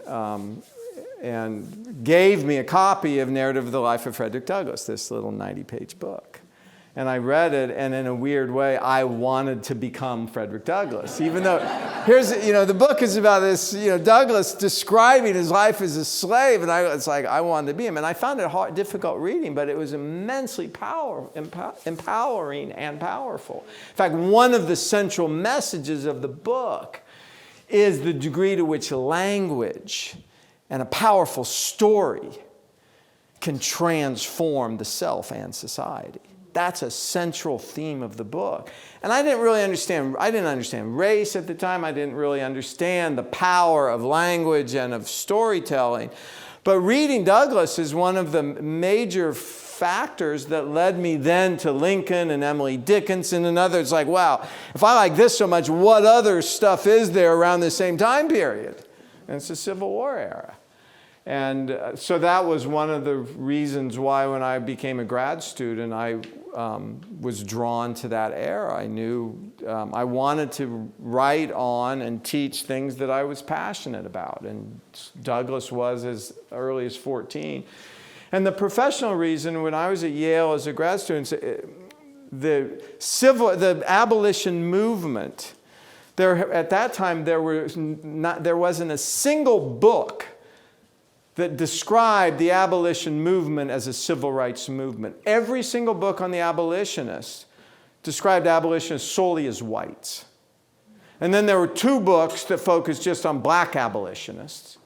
Speaker 2: and gave me a copy of Narrative of the Life of Frederick Douglass, this little 90-page book. And I read it, and in a weird way, I wanted to become Frederick Douglass. Even though, the book is about this, Douglass describing his life as a slave, and it's like, I wanted to be him. And I found it difficult reading, but it was immensely empowering and powerful. In fact, one of the central messages of the book is the degree to which language and a powerful story can transform the self and society. That's a central theme of the book. And I didn't understand race at the time. I didn't really understand the power of language and of storytelling. But reading Douglass is one of the major factors that led me then to Lincoln and Emily Dickinson and others. Like, wow, if I like this so much, what other stuff is there around the same time period? And it's the Civil War era. And so that was one of the reasons why when I became a grad student, I was drawn to that era. I knew I wanted to write on and teach things that I was passionate about. And Douglass was as early as 14. And the professional reason, when I was at Yale as a grad student, the abolition movement, at that time there wasn't a single book that described the abolition movement as a civil rights movement. Every single book on the abolitionists described abolitionists solely as whites. And then there were 2 books that focused just on black abolitionists.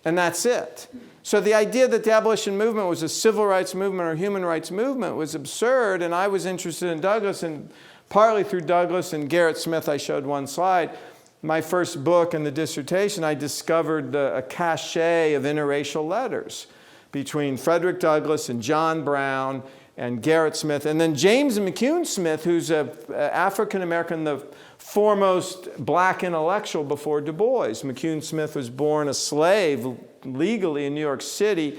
Speaker 2: And that's it. So the idea that the abolition movement was a civil rights movement or human rights movement was absurd, and I was interested in Douglass, and partly through Douglass and Garrett Smith, I showed one slide. My first book in the dissertation, I discovered a cache of interracial letters between Frederick Douglass and John Brown and Garrett Smith, and then James McCune Smith, who's an African American, the foremost black intellectual before Du Bois. McCune Smith was born a slave legally in New York City,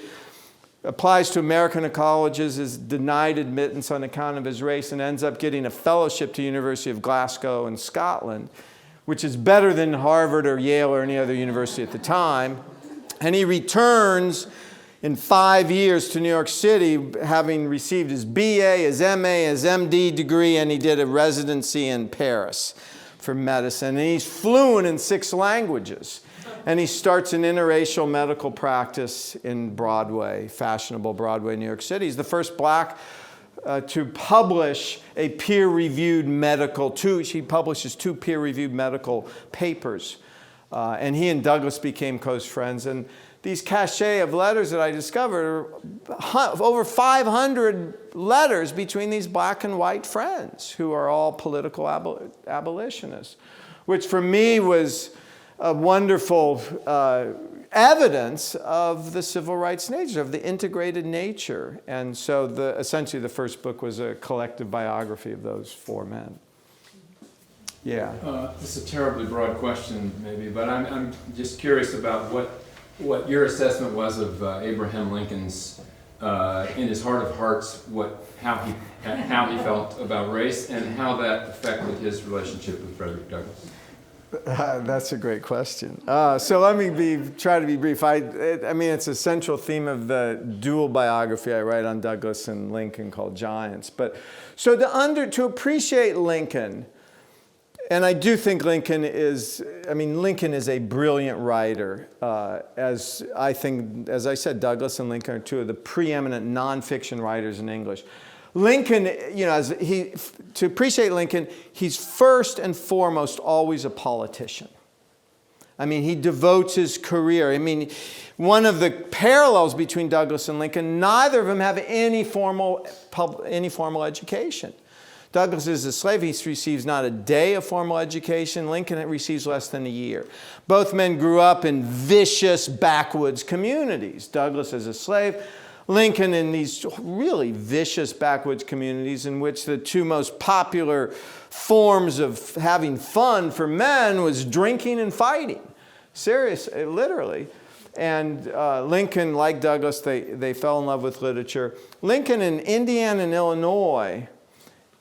Speaker 2: applies to American colleges, is denied admittance on account of his race, and ends up getting a fellowship to the University of Glasgow in Scotland, which is better than Harvard or Yale or any other university at the time. And he returns in 5 years to New York City, having received his BA, his MA, his MD degree, and he did a residency in Paris for medicine. And he's fluent in 6 languages. And he starts an interracial medical practice in Broadway, fashionable Broadway, New York City. He's the first black to publish a peer-reviewed medical, he publishes 2 peer-reviewed medical papers. And he and Douglass became close friends. And these cache of letters that I discovered are over 500 letters between these black and white friends who are all political abolitionists, which for me was a wonderful evidence of the civil rights nature, of the integrated nature. And so essentially the first book was a collective biography of those 4 men. Yeah.
Speaker 5: It's a terribly broad question, maybe, but I'm just curious about what your assessment was of Abraham Lincoln's, in his heart of hearts, how he felt about race and how that affected his relationship with Frederick Douglass.
Speaker 2: That's a great question. So let me try to be brief. I mean, it's a central theme of the dual biography I write on Douglass and Lincoln called Giants. But so to appreciate Lincoln, and I do think Lincoln is a brilliant writer. As I said, Douglass and Lincoln are 2 of the preeminent nonfiction writers in English. Lincoln, to appreciate Lincoln, he's first and foremost always a politician. I mean, he devotes his career. I mean, one of the parallels between Douglass and Lincoln, neither of them have any formal education. Douglass is a slave. He receives not a day of formal education. Lincoln receives less than a year. Both men grew up in vicious backwoods communities. Douglass as a slave, Lincoln in these really vicious backwoods communities in which the two most popular forms of having fun for men was drinking and fighting. Serious, literally. And Lincoln, like Douglass, they fell in love with literature. Lincoln in Indiana and Illinois,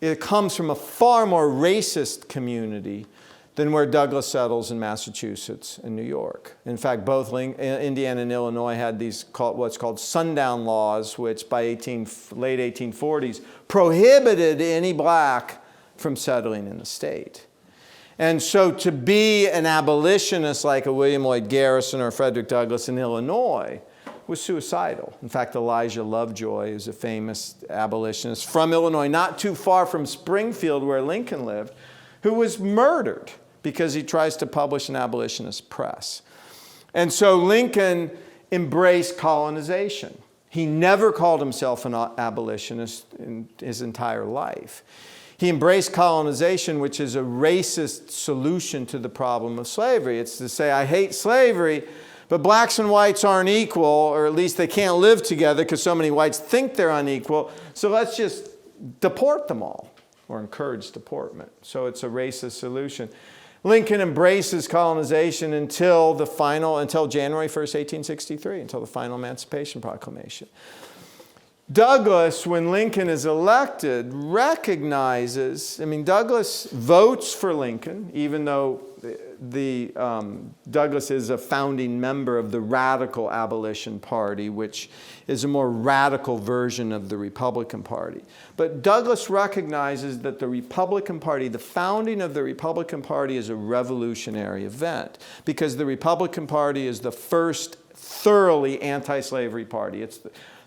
Speaker 2: it comes from a far more racist community than where Douglass settles in Massachusetts and New York. In fact, both Indiana and Illinois had these what's called Sundown Laws, which by late 1840s prohibited any black from settling in the state. And so to be an abolitionist like a William Lloyd Garrison or Frederick Douglass in Illinois was suicidal. In fact, Elijah Lovejoy is a famous abolitionist from Illinois, not too far from Springfield where Lincoln lived, who was murdered because he tries to publish an abolitionist press. And so Lincoln embraced colonization. He never called himself an abolitionist in his entire life. He embraced colonization, which is a racist solution to the problem of slavery. It's to say, I hate slavery, but blacks and whites aren't equal, or at least they can't live together because so many whites think they're unequal, so let's just deport them all, or encourage deportment. So it's a racist solution. Lincoln embraces colonization until January 1st, 1863, until the final Emancipation Proclamation. Douglass, when Lincoln is elected, recognizes, Douglass votes for Lincoln, even though Douglass is a founding member of the Radical Abolition Party, which is a more radical version of the Republican Party. But Douglass recognizes that the Republican Party, the founding of the Republican Party, is a revolutionary event because the Republican Party is the first thoroughly anti-slavery party. It's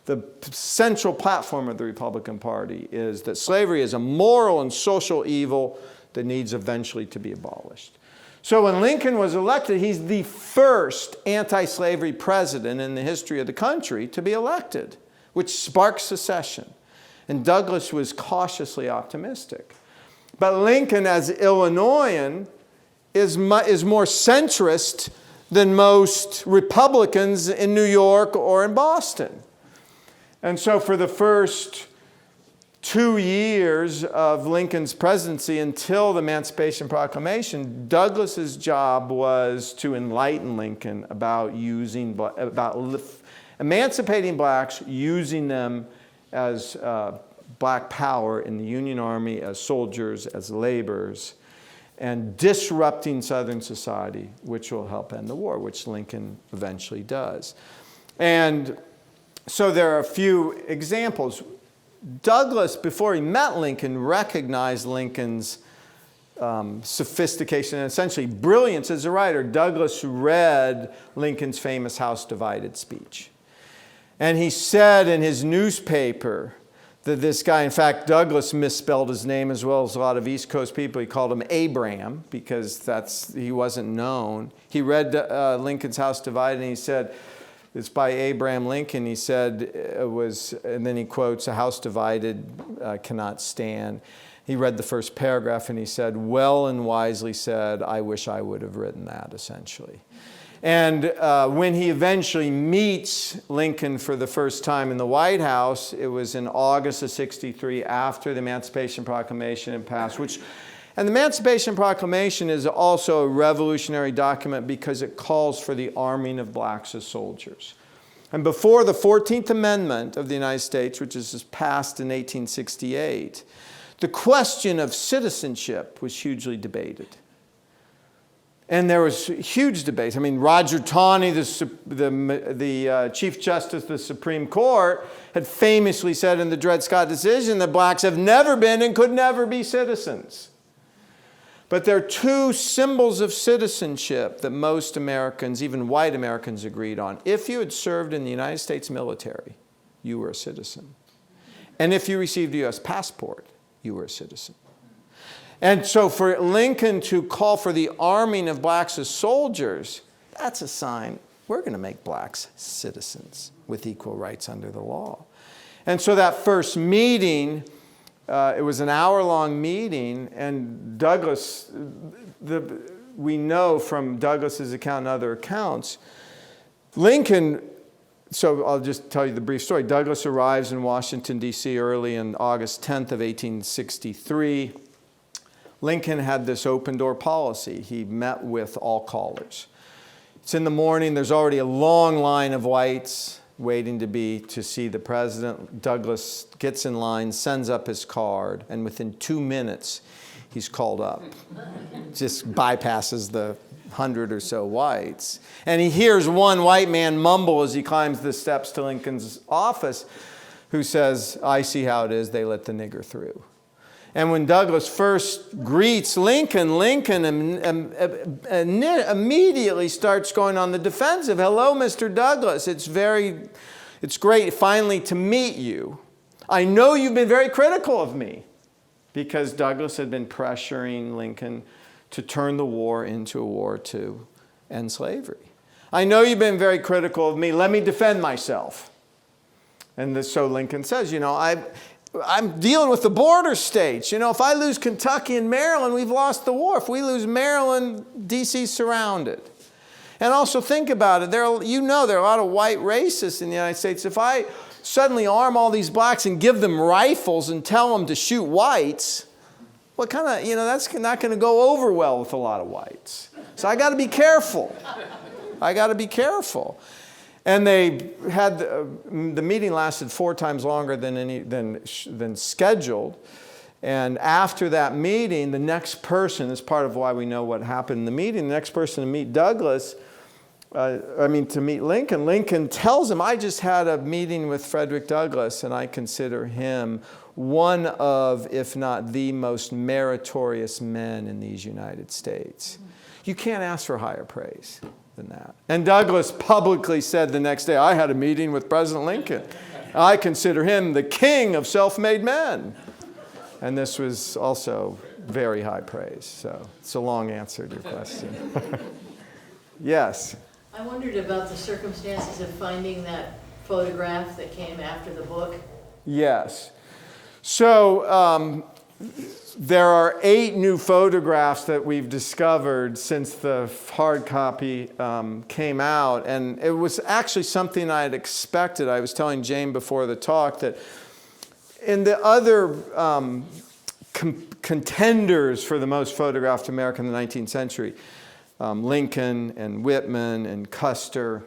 Speaker 2: the central platform of the Republican Party is that slavery is a moral and social evil that needs eventually to be abolished. So when Lincoln was elected, he's the first anti-slavery president in the history of the country to be elected, which sparked secession. And Douglass was cautiously optimistic. But Lincoln, as Illinoisan, is more centrist than most Republicans in New York or in Boston. And so for the first 2 years of Lincoln's presidency until the Emancipation Proclamation, Douglass's job was to enlighten Lincoln about emancipating blacks, using them as black power in the Union Army, as soldiers, as laborers, and disrupting Southern society, which will help end the war, which Lincoln eventually does. And so there are a few examples. Douglass, before he met Lincoln, recognized Lincoln's sophistication and essentially brilliance as a writer. Douglass read Lincoln's famous House Divided speech. And he said in his newspaper that this guy, in fact, Douglass misspelled his name as well as a lot of East Coast people. He called him Abram because he wasn't known. He read Lincoln's House Divided and he said, it's by Abraham Lincoln. He said and then he quotes, "A house divided cannot stand." He read the first paragraph and he said, "Well and wisely said, I wish I would have written that," essentially. And when he eventually meets Lincoln for the first time in the White House, it was in August of '63 after the Emancipation Proclamation had passed, and the Emancipation Proclamation is also a revolutionary document because it calls for the arming of blacks as soldiers. And before the 14th Amendment of the United States, which is passed in 1868, the question of citizenship was hugely debated. And there was huge debates. Roger Taney, the Chief Justice of the Supreme Court, had famously said in the Dred Scott decision that blacks have never been and could never be citizens. But there are two symbols of citizenship that most Americans, even white Americans, agreed on. If you had served in the United States military, you were a citizen. And if you received a U.S. passport, you were a citizen. And so for Lincoln to call for the arming of blacks as soldiers, that's a sign we're going to make blacks citizens with equal rights under the law. And so that first meeting, it was an hour-long meeting, and Douglass, we know from Douglass's account and other accounts, Lincoln, so I'll just tell you the brief story. Douglass arrives in Washington, D.C. early in August 10th of 1863. Lincoln had this open-door policy. He met with all callers. It's in the morning. There's already a long line of whites waiting to see the president. Douglass gets in line, sends up his card, and within 2 minutes, he's called up. Just bypasses the 100 or so whites. And he hears one white man mumble as he climbs the steps to Lincoln's office, who says, "I see how it is, they let the nigger through." And when Douglass first greets Lincoln, Lincoln immediately starts going on the defensive. "Hello, Mr. Douglass. It's great finally to meet you. I know you've been very critical of me," because Douglass had been pressuring Lincoln to turn the war into a war to end slavery. "I know you've been very critical of me. Let me defend myself." And so Lincoln says, I'm dealing with the border states. If I lose Kentucky and Maryland, we've lost the war. If we lose Maryland, D.C.'s surrounded. And also think about it. There are a lot of white racists in the United States. If I suddenly arm all these blacks and give them rifles and tell them to shoot whites, what kind of, that's not going to go over well with a lot of whites. So I got to be careful. And they had, the meeting lasted 4 times longer than scheduled. And after that meeting, the next person, is part of why we know what happened in the meeting, the next person to meet to meet Lincoln, Lincoln tells him, "I just had a meeting with Frederick Douglass, and I consider him one of, if not the most meritorious men in these United States." You can't ask for higher praise than that. And Douglass publicly said the next day, "I had a meeting with President Lincoln. I consider him the king of self-made men." And this was also very high praise. So it's a long answer to your question. Yes?
Speaker 6: I wondered about the circumstances of finding that photograph that came after the book.
Speaker 2: Yes. So there are 8 new photographs that we've discovered since the hard copy came out. And it was actually something I had expected. I was telling Jane before the talk that in the other contenders for the most photographed American in the 19th century, Lincoln and Whitman and Custer,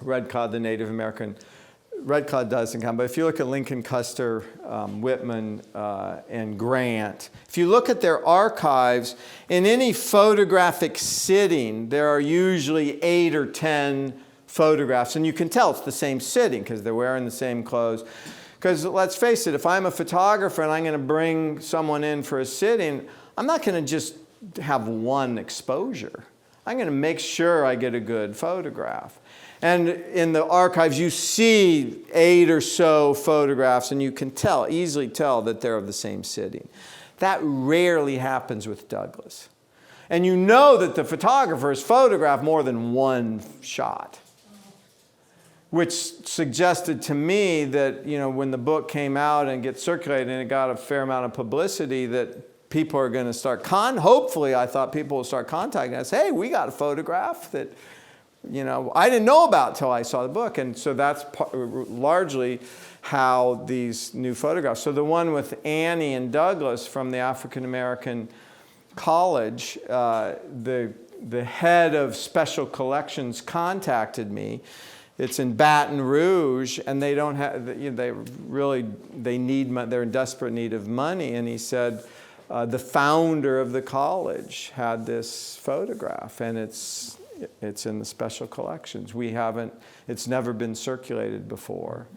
Speaker 2: Red Cloud, the Native American, Red Cloud doesn't count, but if you look at Lincoln, Custer, Whitman, and Grant, if you look at their archives, in any photographic sitting, there are usually 8 or 10 photographs, and you can tell it's the same sitting because they're wearing the same clothes. Because let's face it, if I'm a photographer and I'm going to bring someone in for a sitting, I'm not going to just have one exposure. I'm going to make sure I get a good photograph. And in the archives, you see 8 or so photographs, and you can easily tell that they're of the same sitting. That rarely happens with Douglass. And you know that the photographer has photographed more than one shot, which suggested to me that, when the book came out and gets circulated and it got a fair amount of publicity, that people are going to start, hopefully I thought people will start contacting us, "Hey, we got a photograph that, I didn't know about until I saw the book." And so that's largely how these new photographs. So the one with Annie and Douglass from the African American College, the head of special collections contacted me. It's in Baton Rouge, and they don't have, they're in desperate need of money. And he said, the founder of the college had this photograph, and it's in the special collections. It's never been circulated before.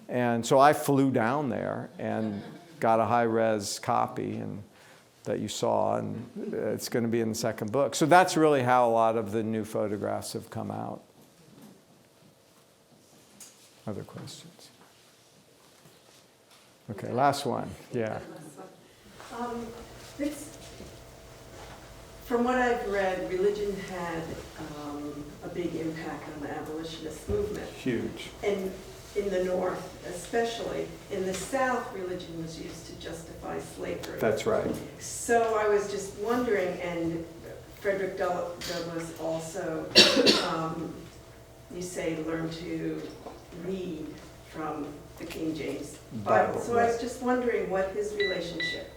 Speaker 2: And so I flew down there and got a high-res copy that you saw, and it's going to be in the second book. So that's really how a lot of the new photographs have come out. Other questions? Okay, last one. Yeah.
Speaker 7: From what I've read, religion had a big impact on the abolitionist movement.
Speaker 2: Huge.
Speaker 7: And in the North especially. In the South, religion was used to justify slavery.
Speaker 2: That's right.
Speaker 7: So I was just wondering, and Frederick Douglass also, you say, learned to read from the King James Bible. So I was just wondering what his relationship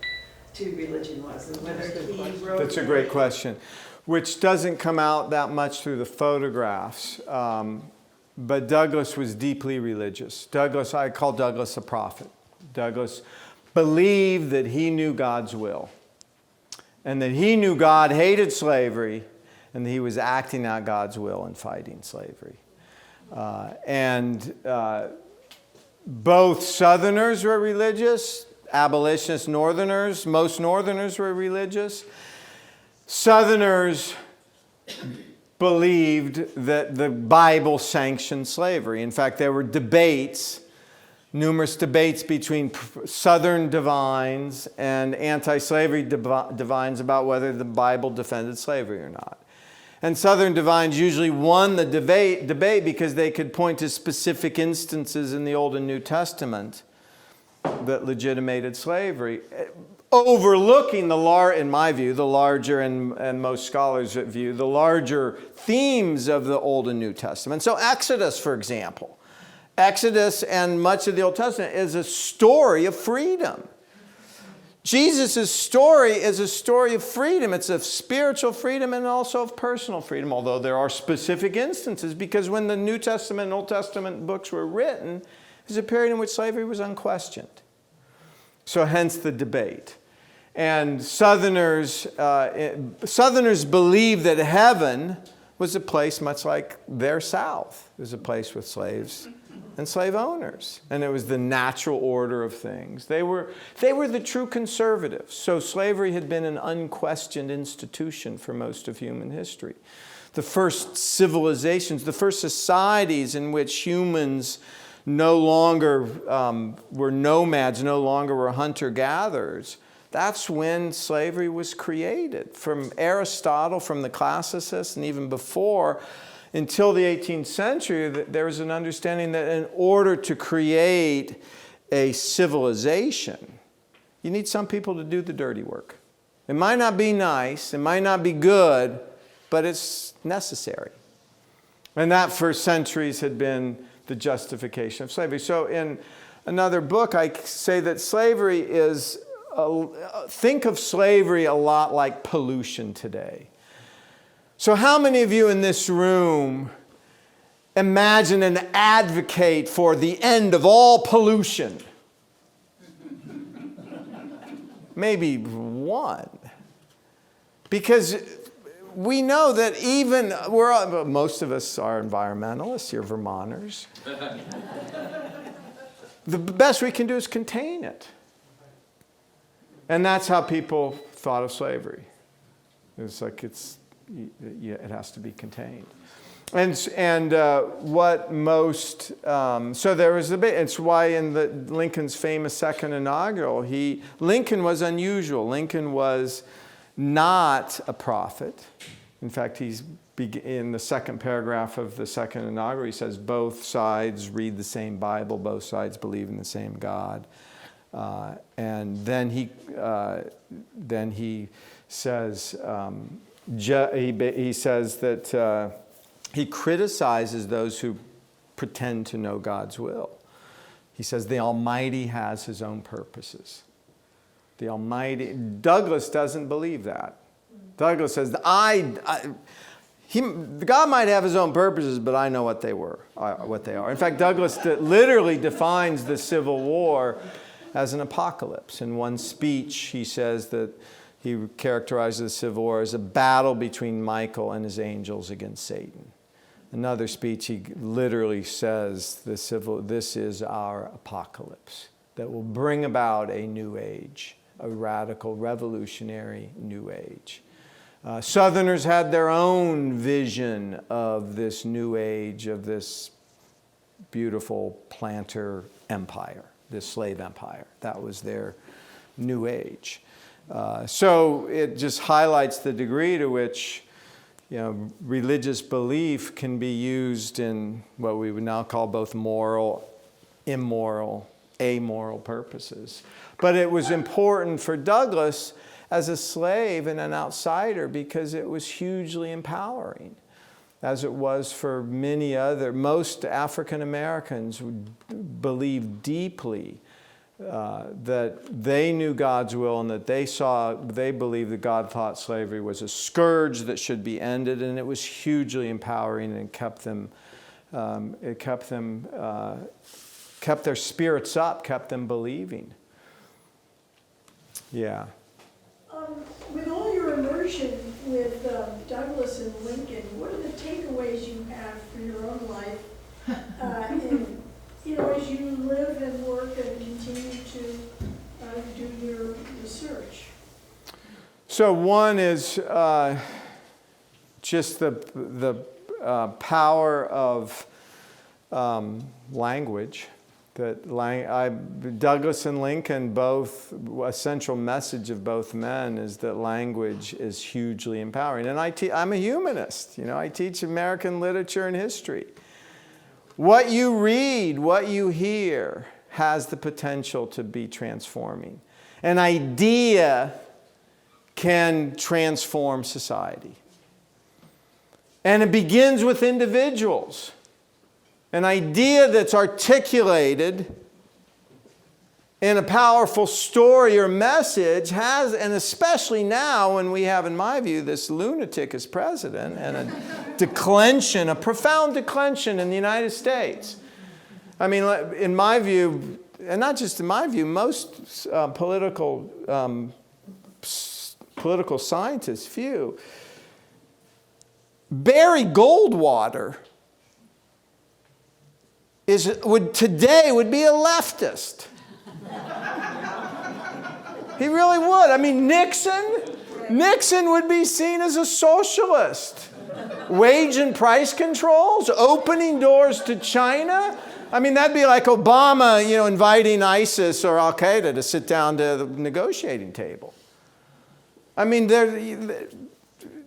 Speaker 7: to religion was and whether he wrote...
Speaker 2: That's a great question, which doesn't come out that much through the photographs. But Douglass was deeply religious. I call Douglass a prophet. Douglass believed that he knew God's will, and that he knew God hated slavery, and that he was acting out God's will in fighting slavery. Both Southerners were religious, abolitionists, Northerners, most Northerners were religious. Southerners believed that the Bible sanctioned slavery. In fact, there were debates, numerous debates between Southern divines and anti-slavery divines about whether the Bible defended slavery or not. And Southern divines usually won the debate because they could point to specific instances in the Old and New Testament that legitimated slavery, overlooking in my view, the larger and most scholars' view, the larger themes of the Old and New Testament. So Exodus, for example. Exodus and much of the Old Testament is a story of freedom. Jesus' story is a story of freedom. It's of spiritual freedom and also of personal freedom, although there are specific instances, because when the New Testament and Old Testament books were written, it was a period in which slavery was unquestioned. So hence the debate. And Southerners believed that heaven was a place much like their South. It was a place with slaves and slave owners. And it was the natural order of things. They were the true conservatives. So slavery had been an unquestioned institution for most of human history. The first civilizations, the first societies in which humans no longer were nomads, no longer were hunter-gatherers, that's when slavery was created. From Aristotle, from the classicists, and even before, until the 18th century, there was an understanding that in order to create a civilization, you need some people to do the dirty work. It might not be nice, it might not be good, but it's necessary. And that for centuries had been the justification of slavery. So in another book, I say that slavery is, think of slavery a lot like pollution today. So how many of you in this room imagine and advocate for the end of all pollution? Maybe one. Because we know that most of us are environmentalists, you're Vermonters. The best we can do is contain it. And that's how people thought of slavery. It's like it has to be contained. And what most, so there was a bit, it's why in Lincoln's famous second inaugural, Lincoln was unusual. Lincoln was not a prophet. In fact, in the second paragraph of the second inaugural, he says both sides read the same Bible, both sides believe in the same God. And then he says, he says that he criticizes those who pretend to know God's will. He says the Almighty has his own purposes. The Almighty, Douglass doesn't believe that. Douglass says, God might have his own purposes, but I know what they are. In fact, Douglass literally defines the Civil War as an apocalypse. In one speech, he says that he characterizes the Civil War as a battle between Michael and his angels against Satan. Another speech, he literally says this is our apocalypse that will bring about a new age, a radical, revolutionary new age. Southerners had their own vision of this new age, of this beautiful planter empire, this slave empire. That was their new age. So it just highlights the degree to which religious belief can be used in what we would now call both moral, immoral, amoral purposes. But it was important for Douglass as a slave and an outsider because it was hugely empowering, as it was for most African Americans who believed deeply that they knew God's will and that they believed that God thought slavery was a scourge that should be ended, and it was hugely empowering and kept their spirits up, kept them believing. Yeah.
Speaker 8: With all your immersion with Douglass and Lincoln, what are the takeaways you have for your own life? And, as you live and work and continue to do your research.
Speaker 2: So one is just the power of language. Douglass and Lincoln, a central message of both men is that language is hugely empowering. And I'm a humanist. I teach American literature and history. What you read, what you hear, has the potential to be transforming. An idea can transform society. And it begins with individuals. An idea that's articulated in a powerful story or message has, and especially now when we have, in my view, this lunatic as president and a profound declension in the United States. I mean, in my view, and not just in my view, most political scientists' view, Barry Goldwater today would be a leftist. He really would. I mean, Nixon would be seen as a socialist. Wage and price controls, opening doors to China. I mean, that'd be like Obama, inviting ISIS or Al-Qaeda to sit down to the negotiating table. I mean,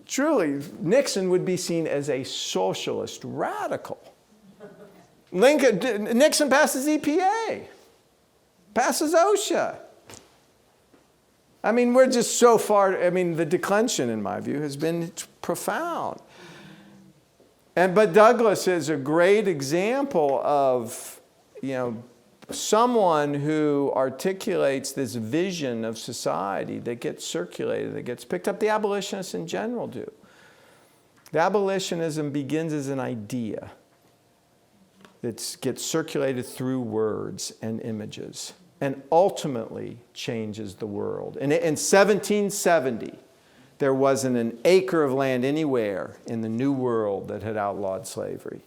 Speaker 2: truly, Nixon would be seen as a socialist radical. Nixon passes EPA, passes OSHA. I mean, we're just so far, the declension, in my view, has been profound. But Douglass is a great example of, someone who articulates this vision of society that gets circulated, that gets picked up. The abolitionists in general do. The abolitionism begins as an idea that gets circulated through words and images and ultimately changes the world. And in 1770, there wasn't an acre of land anywhere in the New World that had outlawed slavery.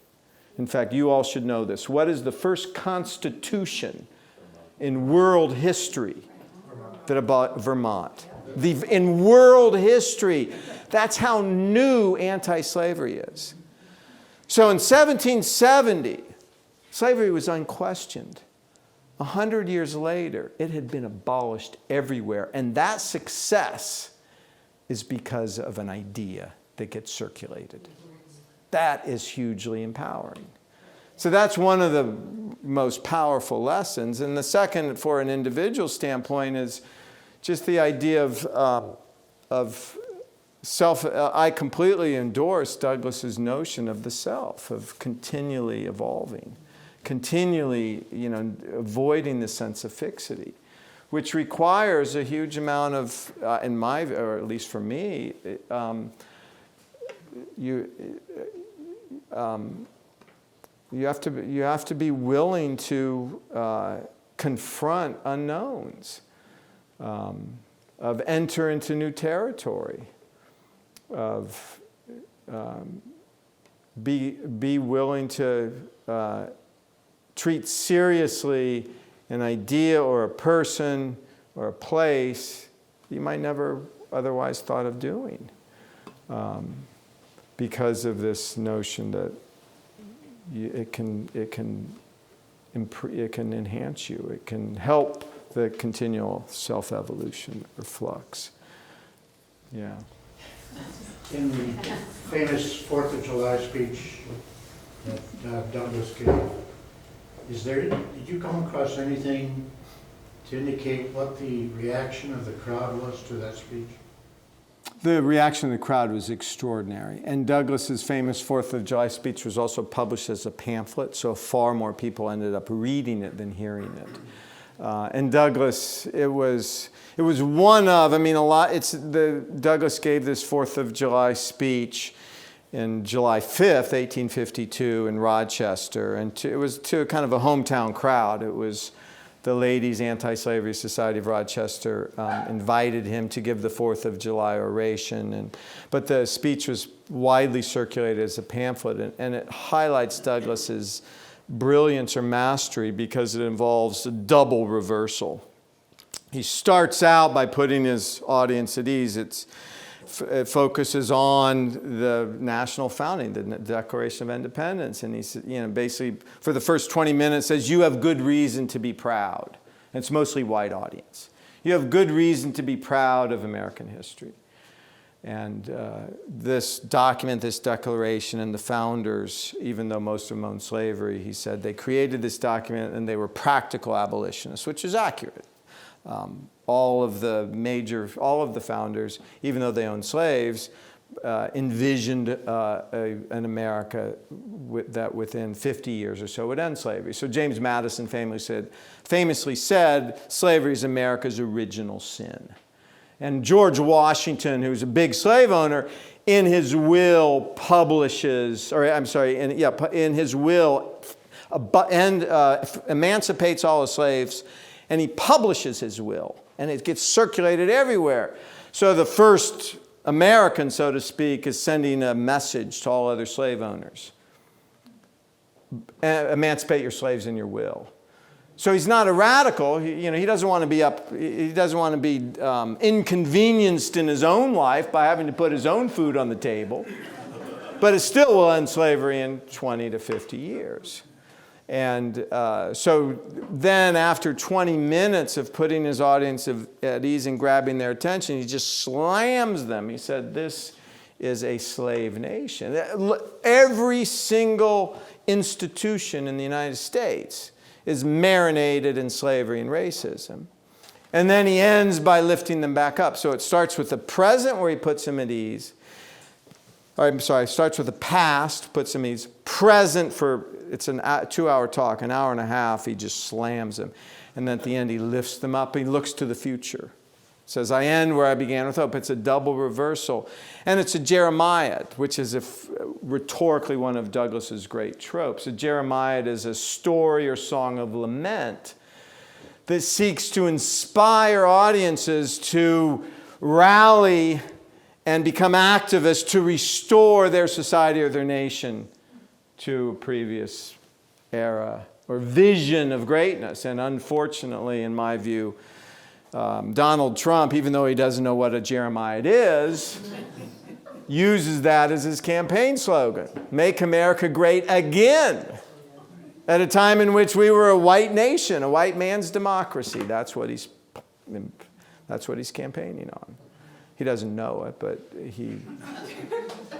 Speaker 2: In fact, you all should know this. What is the first constitution in world history that about Vermont? In world history, that's how new anti-slavery is. So in 1770, slavery was unquestioned. 100 years later, it had been abolished everywhere. And that success is because of an idea that gets circulated. That is hugely empowering. So that's one of the most powerful lessons. And the second, for an individual standpoint, is just the idea of self. I completely endorse Douglass's notion of the self, of continually evolving, continually, avoiding the sense of fixity, which requires a huge amount of, or at least for me, you have to be willing to confront unknowns, of enter into new territory, of be willing to treat seriously an idea or a person or a place you might never otherwise thought of doing, because of this notion that it can enhance you. It can help the continual self-evolution or flux. Yeah.
Speaker 9: In the famous 4th of July speech that Douglass gave, did you come across anything to indicate what the reaction of the crowd was to that speech?
Speaker 2: The reaction of the crowd was extraordinary. And Douglass's famous 4th of July speech was also published as a pamphlet, so far more people ended up reading it than hearing it. And Douglass, it was one of, I mean, Douglass gave this 4th of July speech in July 5th, 1852 in Rochester, and it was to kind of a hometown crowd. It was the Ladies' Anti-Slavery Society of Rochester invited him to give the 4th of July oration, but the speech was widely circulated as a pamphlet, and it highlights Douglass's brilliance or mastery because it involves a double reversal. He starts out by putting his audience at ease. It focuses on the national founding, the Declaration of Independence, and he's, basically for the first 20 minutes says, you have good reason to be proud. And it's mostly white audience. You have good reason to be proud of American history. And this document, this declaration, and the founders, even though most of them owned slavery, he said they created this document and they were practical abolitionists, which is accurate. All of the founders, even though they owned slaves, envisioned an America that within 50 years or so would end slavery. So James Madison famously said, slavery is America's original sin. And George Washington, who's a big slave owner, in his will emancipates all the slaves, and he publishes his will, and it gets circulated everywhere. So the first American, so to speak, is sending a message to all other slave owners. Emancipate your slaves in your will. So he's not a radical. He doesn't want to be inconvenienced in his own life by having to put his own food on the table. But it still will end slavery in 20 to 50 years. And so then after 20 minutes of putting his audience at ease and grabbing their attention, he just slams them. He said, this is a slave nation. Every single institution in the United States is marinated in slavery and racism. And then he ends by lifting them back up. So it starts with the present where he puts them at ease. Starts with the past, puts them at ease. Present it's a 2-hour talk, an hour and a half, he just slams them. And then at the end he lifts them up, he looks to the future. Says, I end where I began with hope. It's a double reversal. And it's a Jeremiad, which is rhetorically one of Douglass's great tropes. A Jeremiad is a story or song of lament that seeks to inspire audiences to rally and become activists to restore their society or their nation to a previous era or vision of greatness. And unfortunately, in my view, Donald Trump, even though he doesn't know what a Jeremiad is, uses that as his campaign slogan. Make America great again. At a time in which we were a white nation, a white man's democracy. That's what he's campaigning on. He doesn't know it, but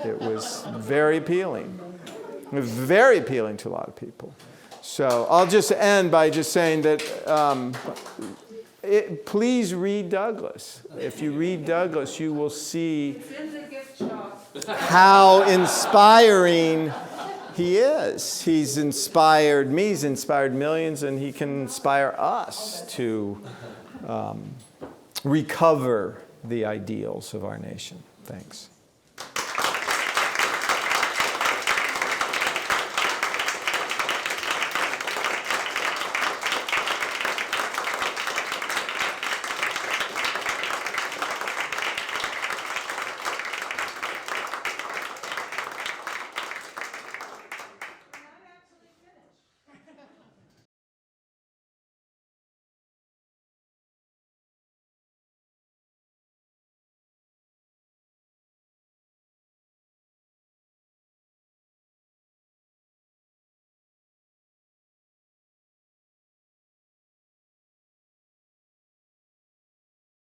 Speaker 2: it was very appealing. It was very appealing to a lot of people. So I'll just end by just saying that please read Douglass. If you read Douglass, you will see how inspiring he is. He's inspired me, he's inspired millions, and he can inspire us to recover the ideals of our nation. Thanks.